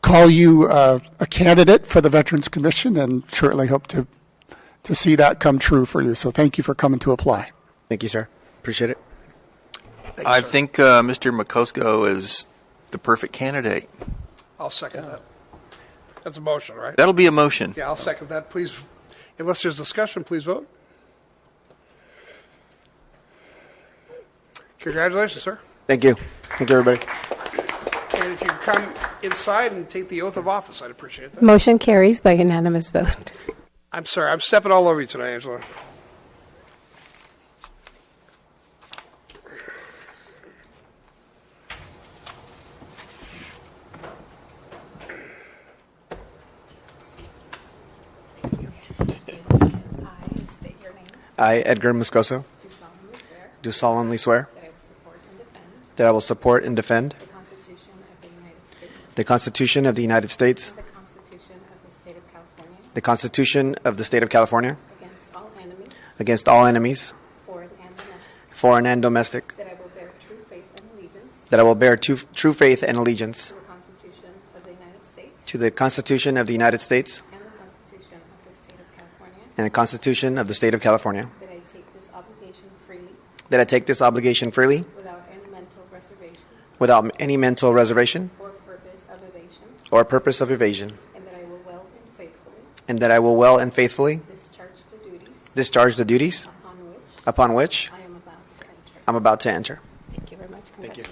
call you a candidate for the Veterans Commission, and certainly hope to see that come true for you. So thank you for coming to apply. Thank you, sir. Appreciate it. I think Mr. Mikosko is the perfect candidate. I'll second that. That's a motion, right? That'll be a motion. Yeah, I'll second that. Please, unless there's discussion, please vote. Congratulations, sir. Thank you. Thank you, everybody. And if you come inside and take the oath of office, I'd appreciate that. Motion carries by unanimous vote. I'm sorry. I'm stepping all over you tonight, Angela. I, Edgar Moscoso, do solemnly swear that I will support and defend the Constitution of the United States, the Constitution of the State of California, against all enemies, foreign and domestic, that I will bear true faith and allegiance to the Constitution of the United States and the Constitution of the State of California, that I take this obligation freely without any mental reservation without any mental reservation or purpose of evasion, or purpose of evasion, and that I will well and faithfully and that I will well and faithfully discharge the duties upon which I am about to enter. I'm about to enter. Thank you very much. Thank you.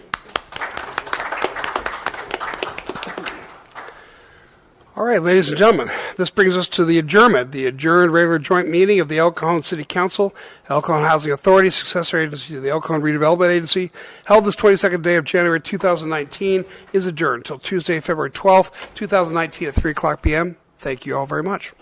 All right, ladies and gentlemen, this brings us to the adjournment, the adjourned regular joint meeting of the El Cajon City Council, El Cajon Housing Authority, successor agency to the El Cajon Redevelopment Agency, held this 22nd day of January 2019, is adjourned until Tuesday, February 12th, 2019 at 3 o'clock p.m. Thank you all very much.